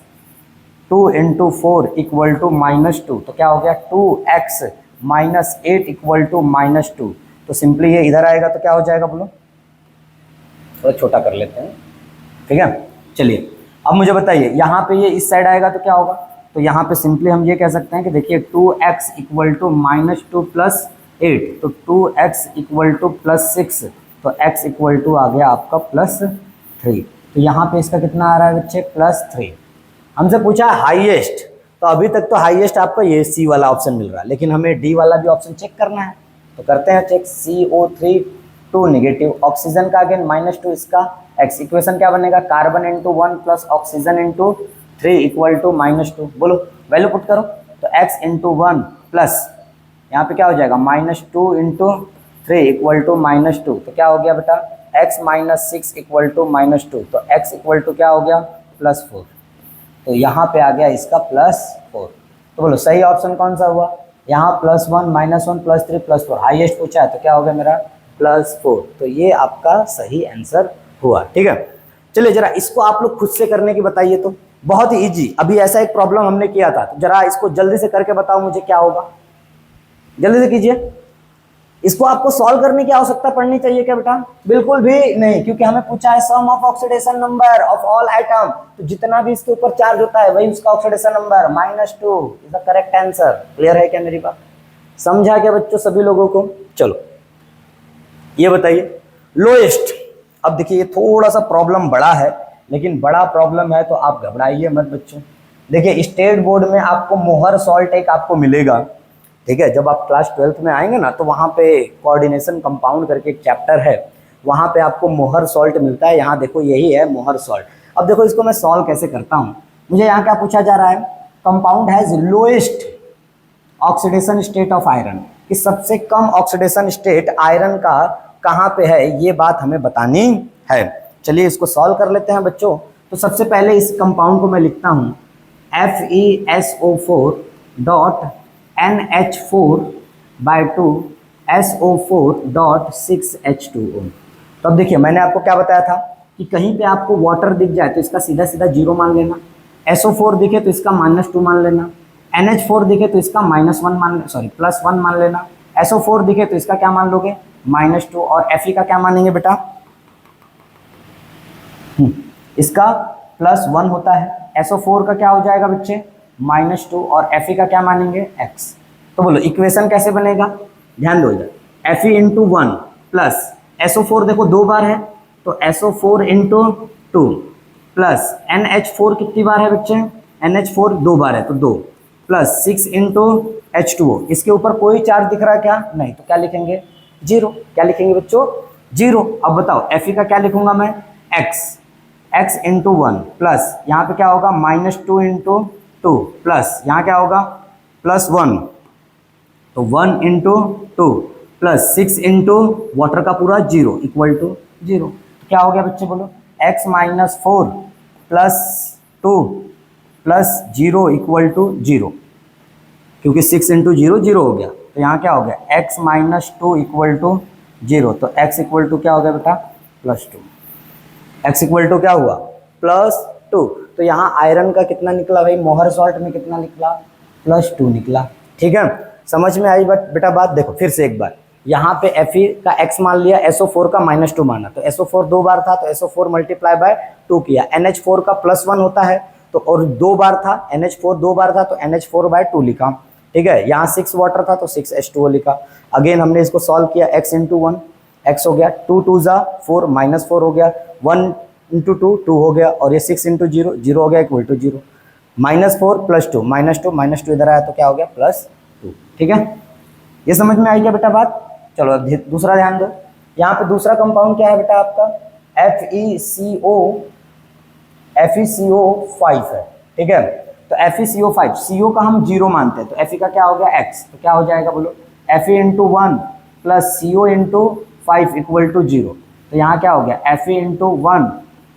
2 into 4 equal to -2, तो क्या हो गया 2x माइनस 8 इक्वल टू -2, तो सिंपली ये इधर आएगा तो क्या हो जाएगा बोलो, थोड़ा छोटा कर लेते हैं, ठीक है। चलिए अब मुझे बताइए यहाँ पे ये इस साइड आएगा तो क्या होगा, तो यहाँ पे सिंपली हम ये कह सकते हैं कि देखिए 2x इक्वल टू -2 प्लस 8, तो 2x इक्वल टू +6, तो x इक्वल टू आ गया आपका +3, तो यहाँ पे इसका कितना आ रहा है बच्चे +3। हमसे पूछा हाईएस्ट, तो अभी तक तो हाईएस्ट आपका ये C वाला ऑप्शन मिल रहा है, लेकिन हमें D वाला भी ऑप्शन चेक करना है, तो करते हैं चेक। CO3 2 निगेटिव, ऑक्सीजन का अगेन -2, इसका x, इक्वेशन क्या बनेगा, carbon into 1 plus oxygen into 3 equal to -2, बोलो वैल्यू पुट करो, तो x इंटू 1 प्लस यहाँ पे क्या हो जाएगा -2 इंटू 3 इक्वल टू -2, तो क्या हो गया बेटा x माइनस 6 इक्वल टू -2, तो x इक्वल टू क्या हो गया +4, तो यहाँ पे आ गया इसका +4, तो बोलो सही ऑप्शन कौन सा हुआ, यहाँ +1 -1 +3 +4, हाईएस्ट पूछा है तो क्या हो गया मेरा +4, तो ये आपका सही आंसर हुआ। ठीक है, चलिए जरा इसको आप लोग खुद से करने की बताइए, तो बहुत ही इजी, अभी ऐसा एक प्रॉब्लम हमने किया था, तो जरा इसको जल्दी से करके बताओ मुझे क्या होगा, जल्दी से कीजिए। इसको आपको सॉल्व करने की आवश्यकता पड़नी चाहिए क्या बेटा, बिल्कुल भी नहीं, क्योंकि हमें पूछा है sum of oxidation number of all item, तो जितना भी इसके ऊपर चार्ज होता है वही उसका oxidation number, -2 is the correct answer. Clear है क्या मेरी बात, समझा क्या बच्चों सभी लोगों को। चलो ये बताइए लोएस्ट, अब देखिए ये थोड़ा सा प्रॉब्लम बड़ा है, लेकिन बड़ा प्रॉब्लम है तो आप घबराइए मत बच्चों। देखिए स्टेट बोर्ड में आपको मोहर सॉल्ट एक आपको मिलेगा, ठीक है, जब आप क्लास 12th में आएंगे ना तो वहाँ पे कोऑर्डिनेशन कंपाउंड करके एक चैप्टर है, वहाँ पे आपको मोहर सॉल्ट मिलता है, यहाँ देखो यही है मोहर सॉल्ट। अब देखो इसको मैं सॉल्व कैसे करता हूँ, मुझे यहाँ क्या पूछा जा रहा है, compound has lowest oxidation state of iron, कि सबसे कम ऑक्सीडेशन स्टेट आयरन का कहाँ पे है, ये बात हमें बतानी है। चलिए इसको सॉल्व कर लेते हैं बच्चों। तो सबसे पहले इस कंपाउंड को मैं लिखता हूँ FeSO4 dot NH4/2 SO4 dot 6H2O। तो अब देखिए मैंने आपको क्या बताया था कि कहीं पे आपको वाटर दिख जाए तो इसका सीधा सीधा 0 मान लेना, SO4 दिखे तो इसका -2 मान लेना, NH4 दिखे तो इसका -1 +1 मान लेना, SO4 दिखे तो इसका क्या मान लोगे -2, और Fe का क्या मानेंगे बेटा, इसका +1 होता है, SO4 का क्या हो जाएगा बच्चे -2, और Fe का क्या मानेंगे x। तो बोलो इक्वेशन कैसे बनेगा, ध्यान दो इधर, Fe इंटू 1 प्लस SO4 देखो 2 बार है तो SO4 इंटू 2 प्लस NH4 कितनी बार है बच्चे, NH4 2 बार है तो 2 प्लस 6 इंटू H2O, इसके ऊपर कोई चार्ज दिख रहा है क्या, नहीं, तो क्या लिखेंगे 0, क्या लिखेंगे बच्चों 0। अब बताओ Fe का क्या लिखूंगा मैं x इंटू 1 प्लस यहाँ पे क्या होगा -2 इंटू 2 प्लस यहाँ क्या होगा +1, तो 1 इंटू 2 प्लस 6 इंटू वाटर का पूरा 0 इक्वल टू 0, तो क्या हो गया बच्चे बोलो x -4 plus 2 plus 0 equal to 0, क्योंकि 6 इंटू 0 0 हो गया, तो यहाँ क्या हो गया x -2 इक्वल टू 0, तो x इक्वल टू क्या हो गया बेटा +2, x इक्वल टू क्या हुआ +2। तो यहाँ आयरन का कितना निकला भाई, मोहर सॉल्ट में कितना निकला +2 निकला। ठीक है, समझ में आई बेटा बात। देखो फिर से एक बार, यहाँ पे Fe का x मान लिया, SO4 का -2 माना, तो SO4 दो बार था तो SO4 मल्टीप्लाई बाय 2 किया, NH4 का +1 होता है तो, और दो बार था, NH4 दो बार था तो NH4 बाय 2 लिखा, ठीक है। यहाँ 6 वाटर था तो 6H2O लिखा। अगेन हमने इसको सॉल्व किया, x इंटू 1 x हो गया, 2 2 ज़ा 4 -4 हो गया, 1 इंटू 2 2 हो गया, और ये 6 इंटू 0 0 हो गया इक्वल टू 0, -4 + 2 -2 इधर आया तो क्या हो गया +2, ठीक है। ये समझ में आई क्या बेटा बात? चलो अब दूसरा ध्यान दो, यहाँ पे दूसरा कंपाउंड क्या है बेटा आपका FeCO5 है, ठीक है। तो FeCO5, CO का हम 0 मानते हैं तो Fe का क्या हो गया x, तो क्या हो जाएगा बोलो, Fe into 1 plus CO into 5 equal to 0, तो यहाँ क्या हो गया Fe into 1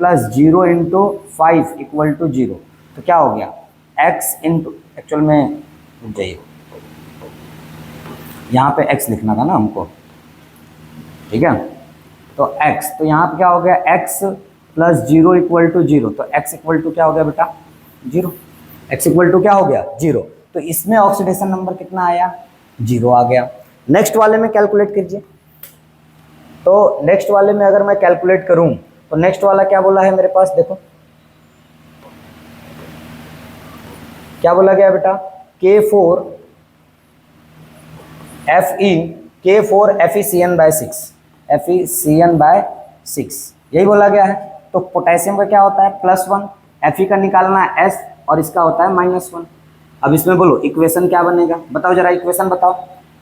plus 0 into 5 equal to 0, तो क्या हो गया x इंटू, एक्चुअल में जाइए यहाँ पे x लिखना था ना हमको, ठीक है। तो x, तो यहाँ पे क्या हो गया x प्लस 0 इक्वल टू 0, तो x इक्वल टू क्या हो गया बेटा 0, x इक्वल टू क्या हो गया 0, तो इसमें ऑक्सीडेशन नंबर कितना आया 0 आ गया। नेक्स्ट वाले में कैलकुलेट कीजिए, तो नेक्स्ट वाले में अगर मैं कैलकुलेट करूं तो नेक्स्ट वाला क्या बोला है मेरे पास, देखो क्या बोला गया बेटा K4 FeCN/6, FeCN/6 यही बोला गया है। तो पोटेशियम का क्या होता है +1, Fe का निकालना है S और इसका होता है -1। अब इसमें बोलो इक्वेशन क्या बनेगा, बताओ जरा इक्वेशन बताओ।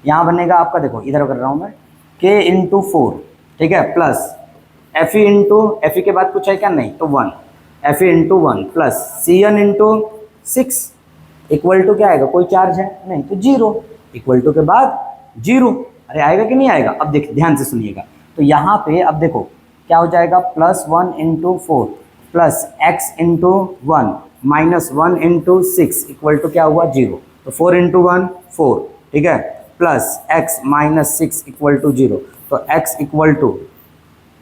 यहाँ बनेगा आपका, देखो इधर कर रहा हूँ मैं, K इंटू 4, ठीक है, प्लस Fe इंटू, Fe के बाद कुछ है क्या, नहीं, तो 1, Fe into 1 plus Cn into 6 equal to क्या आएगा, कोई चार्ज है नहीं तो 0, इक्वल टू के बाद 0, अरे आएगा कि नहीं आएगा। अब देखिए ध्यान से सुनिएगा, तो यहाँ पे अब देखो क्या हो जाएगा +1 into 4 plus x into 1 minus 1 into 6 equal to क्या हुआ 0, तो 4 इंटू 1 4, ठीक है, plus x minus 6 equal to 0, तो x इक्वल टू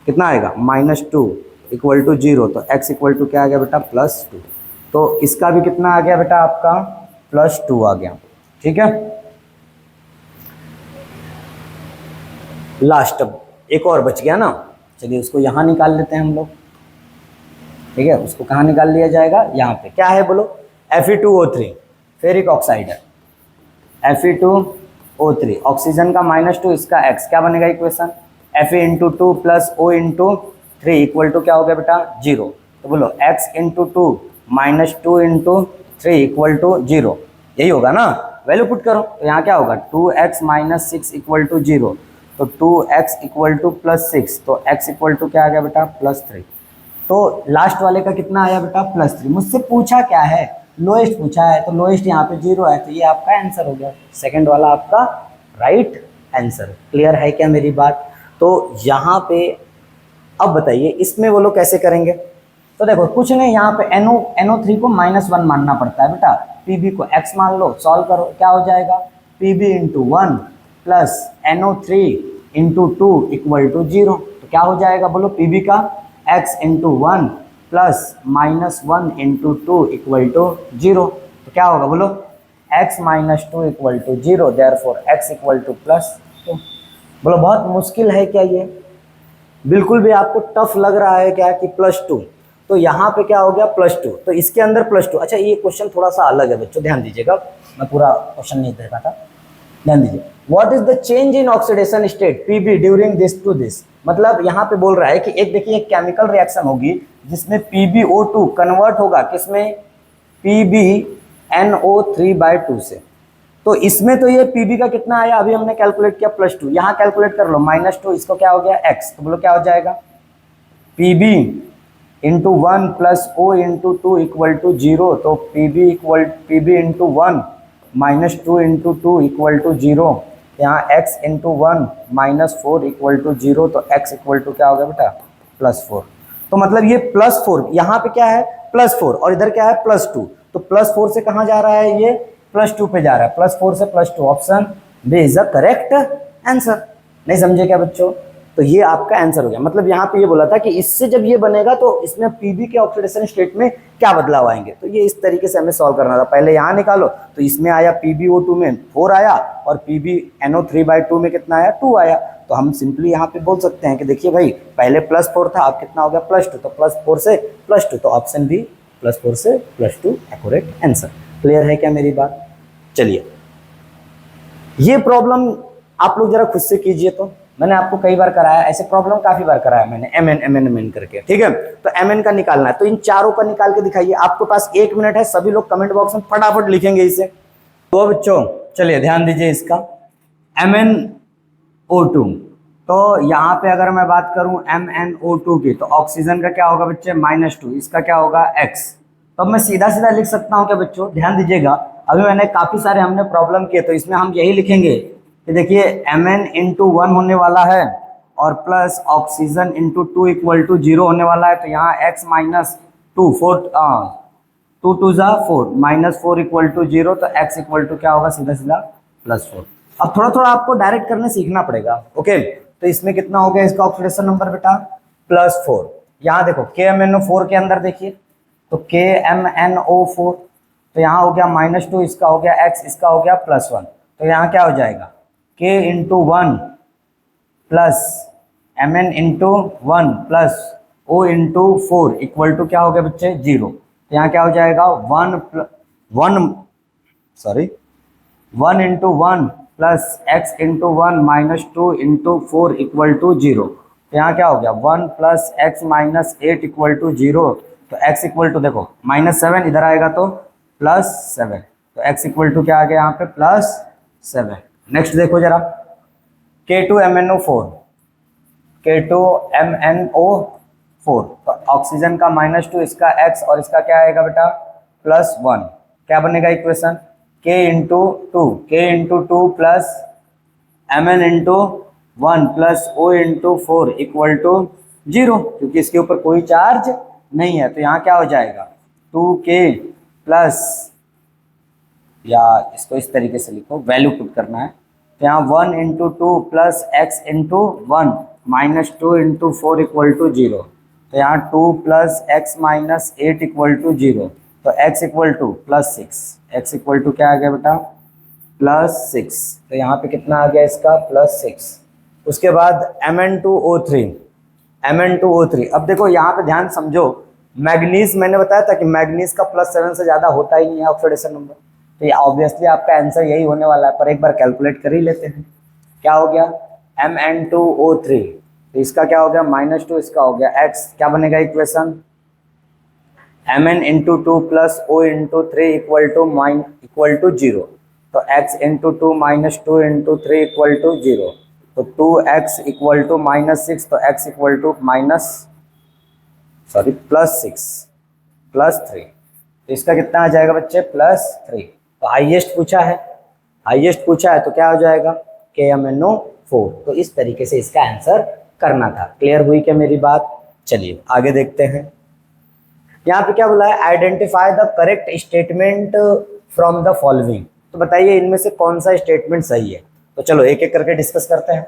कितना आएगा -2 इक्वल टू 0, तो x इक्वल टू क्या आ गया बेटा +2, तो इसका भी कितना आ गया बेटा आपका +2 आ गया, ठीक है। लास्ट अब एक और बच गया ना, चलिए उसको यहाँ निकाल लेते हैं हम लोग, ठीक है। उसको कहाँ निकाल लिया जाएगा, यहाँ पे क्या है बोलो, Fe2O3 फेरिक ऑक्साइड है, Fe2O3 ऑक्सीजन का -2 इसका x, क्या बनेगा equation Fe into 2 plus O into 3 equal to क्या हो गया बेटा 0, तो बोलो x into 2 minus 2 into 3 equal to 0, यही होगा ना, वैल्यू पुट करो, तो यहाँ क्या होगा 2x माइनस 6 इक्वल टू 0, तो 2x इक्वल टू +6, तो x इक्वल टू क्या आ गया बेटा +3, तो लास्ट वाले का कितना आया बेटा +3। मुझसे पूछा क्या है, लोएस्ट पूछा है, तो लोएस्ट यहाँ पे 0 है, तो ये आपका आंसर हो गया, सेकंड वाला आपका राइट आंसर। क्लियर है क्या मेरी बात? तो यहाँ पे अब बताइए इसमें वो लोग कैसे करेंगे, तो देखो कुछ नहीं, यहाँ पे NO3 को -1 मानना पड़ता है बेटा, Pb को x मान लो, सॉल्व करो, क्या हो जाएगा Pb into 1 plus NO3 into 2 equal to 0, तो क्या हो जाएगा बोलो Pb का x into 1 plus -1 into 2 equal to 0, तो क्या होगा बोलो x minus 2 equal to 0, therefore x equal to +2। बोलो बहुत मुश्किल है क्या ये, बिल्कुल भी आपको टफ लग रहा है क्या कि +2, तो यहाँ पे क्या हो गया +2, तो इसके अंदर +2। अच्छा ये क्वेश्चन थोड़ा सा अलग है बच्चों, ध्यान दीजिएगा, मैं पूरा क्वेश्चन नहीं देखा था, ध्यान दीजिए। What is the change in oxidation state Pb during this to this, मतलब यहाँ पे बोल रहा है कि एक देखिए एक केमिकल रिएक्शन होगी जिसमें PbO2 कन्वर्ट होगा किसमें PbNO3/2 से, तो इसमें तो ये Pb का कितना आया, अभी हमने कैलकुलेट किया +2, यहाँ कैलकुलेट कर लो -2, इसको क्या हो गया x, तो बोलो क्या हो जाएगा Pb into 1 plus O into 2 equal to 0, तो Pb into 1 minus 2 into 2 equal to 0, यहाँ x इंटू 1 -4 इक्वल टू 0, तो x इक्वल टू क्या हो गया बेटा +4, तो मतलब ये +4, यहाँ पे क्या है +4 और इधर क्या है +2, तो +4 से कहाँ जा रहा है, ये +2 पे जा रहा है, +4 से +2, option B is the correct answer. नहीं समझे क्या बच्चों? तो ये आपका आंसर हो गया। मतलब यहाँ पे ये बोला था कि इससे जब ये बनेगा तो इसमें पीबी के ऑक्सीडेशन स्टेट में क्या बदलाव आएंगे। तो ये इस तरीके से हमें सॉल्व करना था। पहले यहाँ निकालो तो इसमें आया PbO2 में 4 आया और PbNO3/2 में कितना आया 2 आया। तो हम सिंपली यहाँ पे बोल सकते हैं कि देखिए भाई पहले +4 था, अब कितना हो गया +2, तो +4 से +2, तो ऑप्शन भी +4 से +2 एक्यूरेट आंसर। क्लियर है क्या मेरी बात? चलिए ये प्रॉब्लम आप लोग जरा खुद से कीजिए। तो मैंने आपको कई बार कराया, ऐसे प्रॉब्लम काफी बार कराया मैंने, MN करके, ठीक है। तो MN का निकालना है, तो इन चारों का निकाल के दिखाइए। आपके पास 1 मिनट है, सभी लोग कमेंट बॉक्स में फटाफट लिखेंगे इसे। तो बच्चों चलिए ध्यान दीजिए इसका MnO2। तो यहाँ पे अगर मैं बात करूं MnO2 की, तो ऑक्सीजन का क्या होगा बच्चे -2, इसका क्या होगा X। तो मैं सीधा सीधा लिख सकता हूँ क्या बच्चों? ध्यान दीजिएगा, अभी मैंने काफी सारे हमने प्रॉब्लम किए, तो इसमें हम यही लिखेंगे कि देखिए Mn×1 होने वाला है और प्लस ऑक्सीजन ×2 = 0 होने वाला है। तो यहाँ X -2 4 2 2 जा 4 -4 = 0, तो X = क्या होगा? सीधा सीधा +4। अब थोड़ा थोड़ा आपको डायरेक्ट करने सीखना पड़ेगा, ओके। तो इसमें कितना हो गया इसका ऑक्सीडेशन नंबर बेटा? +4। यहाँ देखो KMnO4 के अंदर देखिए, तो KMnO4, तो यहाँ हो गया -2, इसका हो गया X, इसका हो गया +1। तो यहाँ क्या हो जाएगा? K×1 plus Mn×1 plus O×4 = क्या हो गया बच्चे? 0। तो यहाँ क्या हो जाएगा? 1 × 1 प्लस X×1 -2 × 4 = 0। तो यहाँ क्या हो गया? 1 प्लस X -8 = 0। तो X = देखो -7 इधर आएगा तो +7, तो X = क्या आ गया यहाँ पे? +7। नेक्स्ट देखो जरा K2MnO4, K2MnO4, तो ऑक्सीजन का -2, इसका X और इसका क्या आएगा बेटा? +1। क्या बनेगा equation? K×2 plus Mn×1 plus O×4 = 0, क्योंकि इसके ऊपर कोई चार्ज नहीं है। तो यहाँ क्या हो जाएगा? 2K प्लस, या इसको इस तरीके से लिखो, वैल्यू पुट करना है। तो यहाँ 1×2 प्लस X×1 -2 × 4 = 0। तो यहाँ 2 प्लस X -8 = 0। तो X = +6। X = क्या आ गया बेटा? +6। तो यहाँ पे कितना आ गया इसका? +6। उसके बाद Mn2O3। अब देखो यहाँ पे ध्यान समझो, मैग्नीज मैंने बताया था कि मैग्नीज का +7 से ज़्यादा होता ही नहीं है ऑक्सीडेशन नंबर। तो ये ऑब्वियसली आपका आंसर यही होने वाला है, पर एक बार कैलकुलेट कर ही लेते हैं। क्या हो गया? Mn2O3, तो इसका क्या हो गया? -2, इसका हो गया X। क्या बनेगा इक्वेशन? Mn×2 plus O×3 = 0। तो X×2 -2 × 3 = 0। तो 2X = -6, तो X = +3। तो इसका कितना आ जाएगा बच्चे? +3। तो हाईएस्ट पूछा है तो क्या हो जाएगा? KMnO4। तो इस तरीके से इसका आंसर करना था। क्लियर हुई क्या मेरी बात? चलिए आगे देखते हैं। यहाँ पे क्या बोला है? Identify the correct statement from the following. तो बताइए इनमें से कौन सा स्टेटमेंट सही है। तो चलो एक एक करके डिस्कस करते हैं।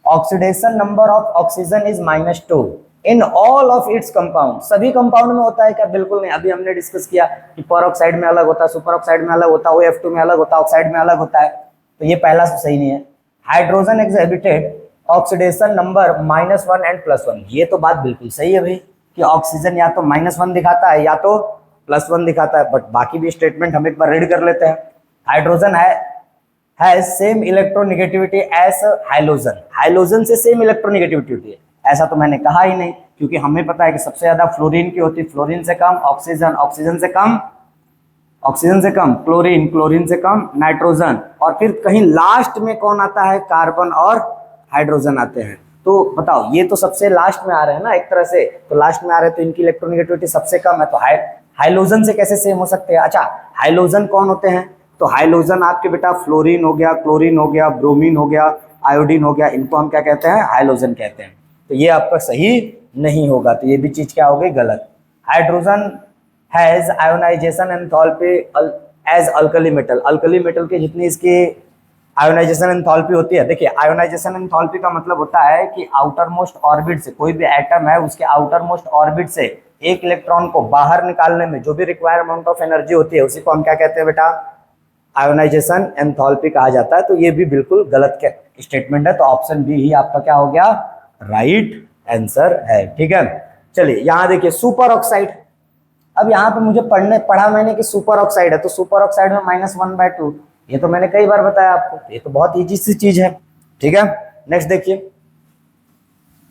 Oxidation number of oxygen is -2 in all of its compound. सभी कंपाउंड में होता है क्या? बिल्कुल नहीं। अभी हमने डिस्कस किया कि पर ऑक्साइड में अलग होता है, सुपर ऑक्साइड में अलग होता है, OF2 में अलग होता है, ऑक्साइड में अलग होता है। तो ये पहला सही नहीं है। Hydrogen एक्सहिबिटेड oxidation number -1 and +1। ये तो बात बिल्कुल सही है भाई कि ऑक्सीजन या तो -1 दिखाता है या तो +1 दिखाता है, बट बाकी भी स्टेटमेंट हम एक बार रीड कर लेते हैं। Hydrogen has same electronegativity as halogen. Halogen से सेम इलेक्ट्रोनेगेटिविटी होती है, ऐसा तो मैंने कहा ही नहीं, क्योंकि हमें पता है कि सबसे ज्यादा फ्लोरीन की होती है, फ्लोरीन से कम ऑक्सीजन, ऑक्सीजन से कम क्लोरीन, क्लोरीन से कम नाइट्रोजन, और फिर कहीं लास्ट में कौन आता है? कार्बन और हाइड्रोजन आते हैं। तो बताओ, ये तो सबसे लास्ट में आ रहे हैं ना एक तरह से, तो लास्ट में आ रहे हैं तो इनकी इलेक्ट्रोनेगेटिविटी सबसे कम है, तो हाइलोजन से कैसे सेम हो सकते हैं? अच्छा, हाइलोजन कौन होते हैं? तो हाइलोजन आपके बेटा फ्लोरीन हो गया, क्लोरीन हो गया, ब्रोमीन हो गया, आयोडीन हो गया, इनको हम क्या कहते हैं? हाइलोजन कहते हैं। तो ये आपका सही नहीं होगा, तो ये भी चीज क्या हो गई? गलत। Hydrogen has ionization enthalpy as alkali metal. Alkali metal के जितनी इसकी आयोनाइजेशन एंथैल्पी होती है। देखिए आयोनाइजेशन एंथैल्पी का मतलब होता है कि आउटर मोस्ट ऑर्बिट से, कोई भी एटम है उसके आउटर मोस्ट ऑर्बिट से एक इलेक्ट्रॉन को बाहर निकालने में जो भी रिक्वायर अमाउंट ऑफ एनर्जी होती है उसी को हम क्या कहते हैं बेटा, आयोनाइजेशन एंथैल्पी कहा जाता है। तो ये भी बिल्कुल गलत स्टेटमेंट है, तो ऑप्शन बी ही आपका क्या हो गया, राइट आंसर है। ठीक है, चलिए यहाँ देखिए सुपर ऑक्साइड। अब यहाँ पे मुझे पढ़ा मैंने कि सुपर ऑक्साइड है, तो सुपर ऑक्साइड में -1/2, ये तो मैंने कई बार बताया आपको, ये तो बहुत इजी सी चीज है। ठीक है, नेक्स्ट देखिए,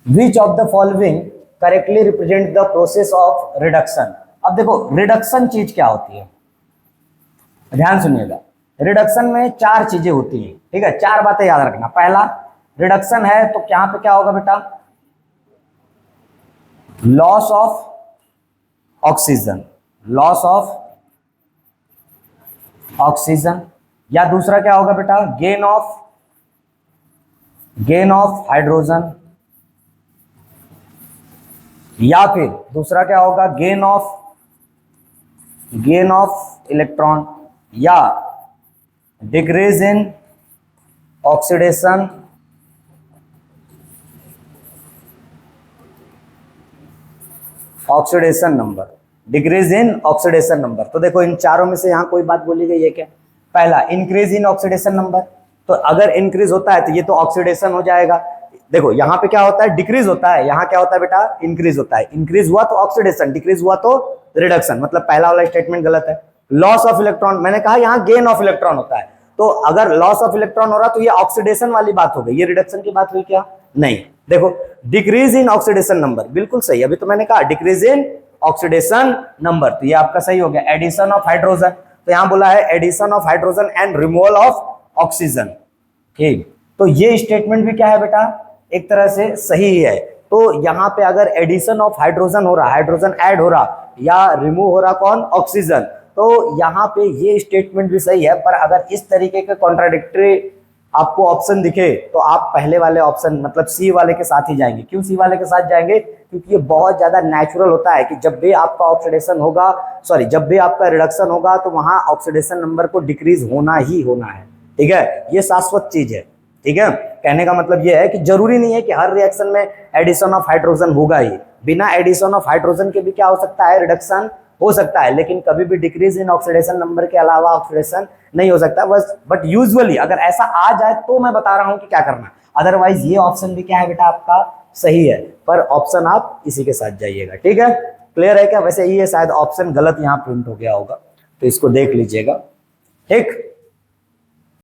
विच of the following correctly represent the process of reduction. अब देखो रिडक्शन चीज क्या होती है, ध्यान सुनिएगा। रिडक्शन में 4 चीजें होती हैं। ठीक है, 4 बातें याद रखना। पहला, रिडक्शन है तो यहाँ पे क्या होगा बेटा, loss of oxygen, loss of oxygen, या दूसरा क्या होगा बेटा, गेन ऑफ हाइड्रोजन, या फिर दूसरा क्या होगा, गेन ऑफ इलेक्ट्रॉन, या decrease in oxidation number, decrease in oxidation number. तो देखो इन चारों में से यहां कोई बात बोली गई है क्या, पहला इंक्रीज इन ऑक्सीडेशन नंबर, तो अगर इंक्रीज होता है तो ये तो ऑक्सीडेशन हो जाएगा। देखो यहाँ पे क्या होता है, डिक्रीज होता है, यहाँ क्या होता है बेटा, इंक्रीज होता है। इंक्रीज हुआ तो ऑक्सीडेशन, डिक्रीज हुआ तो रिडक्शन, मतलब पहला वाला स्टेटमेंट गलत है। लॉस ऑफ इलेक्ट्रॉन, मैंने कहा यहाँ गेन ऑफ इलेक्ट्रॉन होता है, तो अगर लॉस ऑफ इलेक्ट्रॉन हो रहा तो ये ऑक्सीडेशन वाली बात हो गई, ये रिडक्शन की बात हुई क्या, नहीं। देखो डिक्रीज इन ऑक्सीडेशन नंबर बिल्कुल सही, अभी तो मैंने कहा डिक्रीज इन ऑक्सीडेशन नंबर, तो ये आपका सही हो गया। एडिशन ऑफ हाइड्रोजन, तो यहां बोला है addition of hydrogen and removal of oxygen. ठीक, तो ये स्टेटमेंट भी क्या है बेटा, एक तरह से सही है। तो यहाँ पे अगर एडिशन ऑफ हाइड्रोजन हो रहा, हाइड्रोजन ऐड हो रहा, या रिमूव हो रहा कौन, ऑक्सीजन, तो यहाँ पे ये स्टेटमेंट भी सही है। पर अगर इस तरीके के कॉन्ट्राडिक्टरी आपको ऑप्शन दिखे तो आप पहले वाले ऑप्शन मतलब सी वाले के साथ ही जाएंगे। क्यों सी वाले के साथ जाएंगे, क्योंकि ये बहुत ज्यादा नेचुरल होता है कि जब भी आपका ऑक्सीडेशन होगा, जब भी आपका रिडक्शन होगा तो वहां ऑक्सीडेशन नंबर को डिक्रीज होना ही होना है। ठीक है, ये शाश्वत चीज है। ठीक है, कहने का मतलब ये है कि जरूरी नहीं है कि हर रिएक्शन में एडिशन ऑफ हाइड्रोजन होगा ही, बिना एडिशन ऑफ हाइड्रोजन के भी क्या हो सकता है, रिडक्शन हो सकता है, लेकिन कभी भी डिक्रीज इन ऑक्सीडेशन नंबर के अलावा ऑक्सीडेशन नहीं हो सकता बस। बट यूजुअली अगर ऐसा आ जाए तो मैं बता रहा हूं कि क्या करना, अदरवाइज ये ऑप्शन भी क्या है बेटा आपका सही है, पर ऑप्शन आप इसी के साथ जाइएगा। ठीक है, क्लियर है क्या, वैसे ये शायद ऑप्शन गलत यहाँ प्रिंट हो गया होगा, तो इसको देख लीजिएगा। ठीक।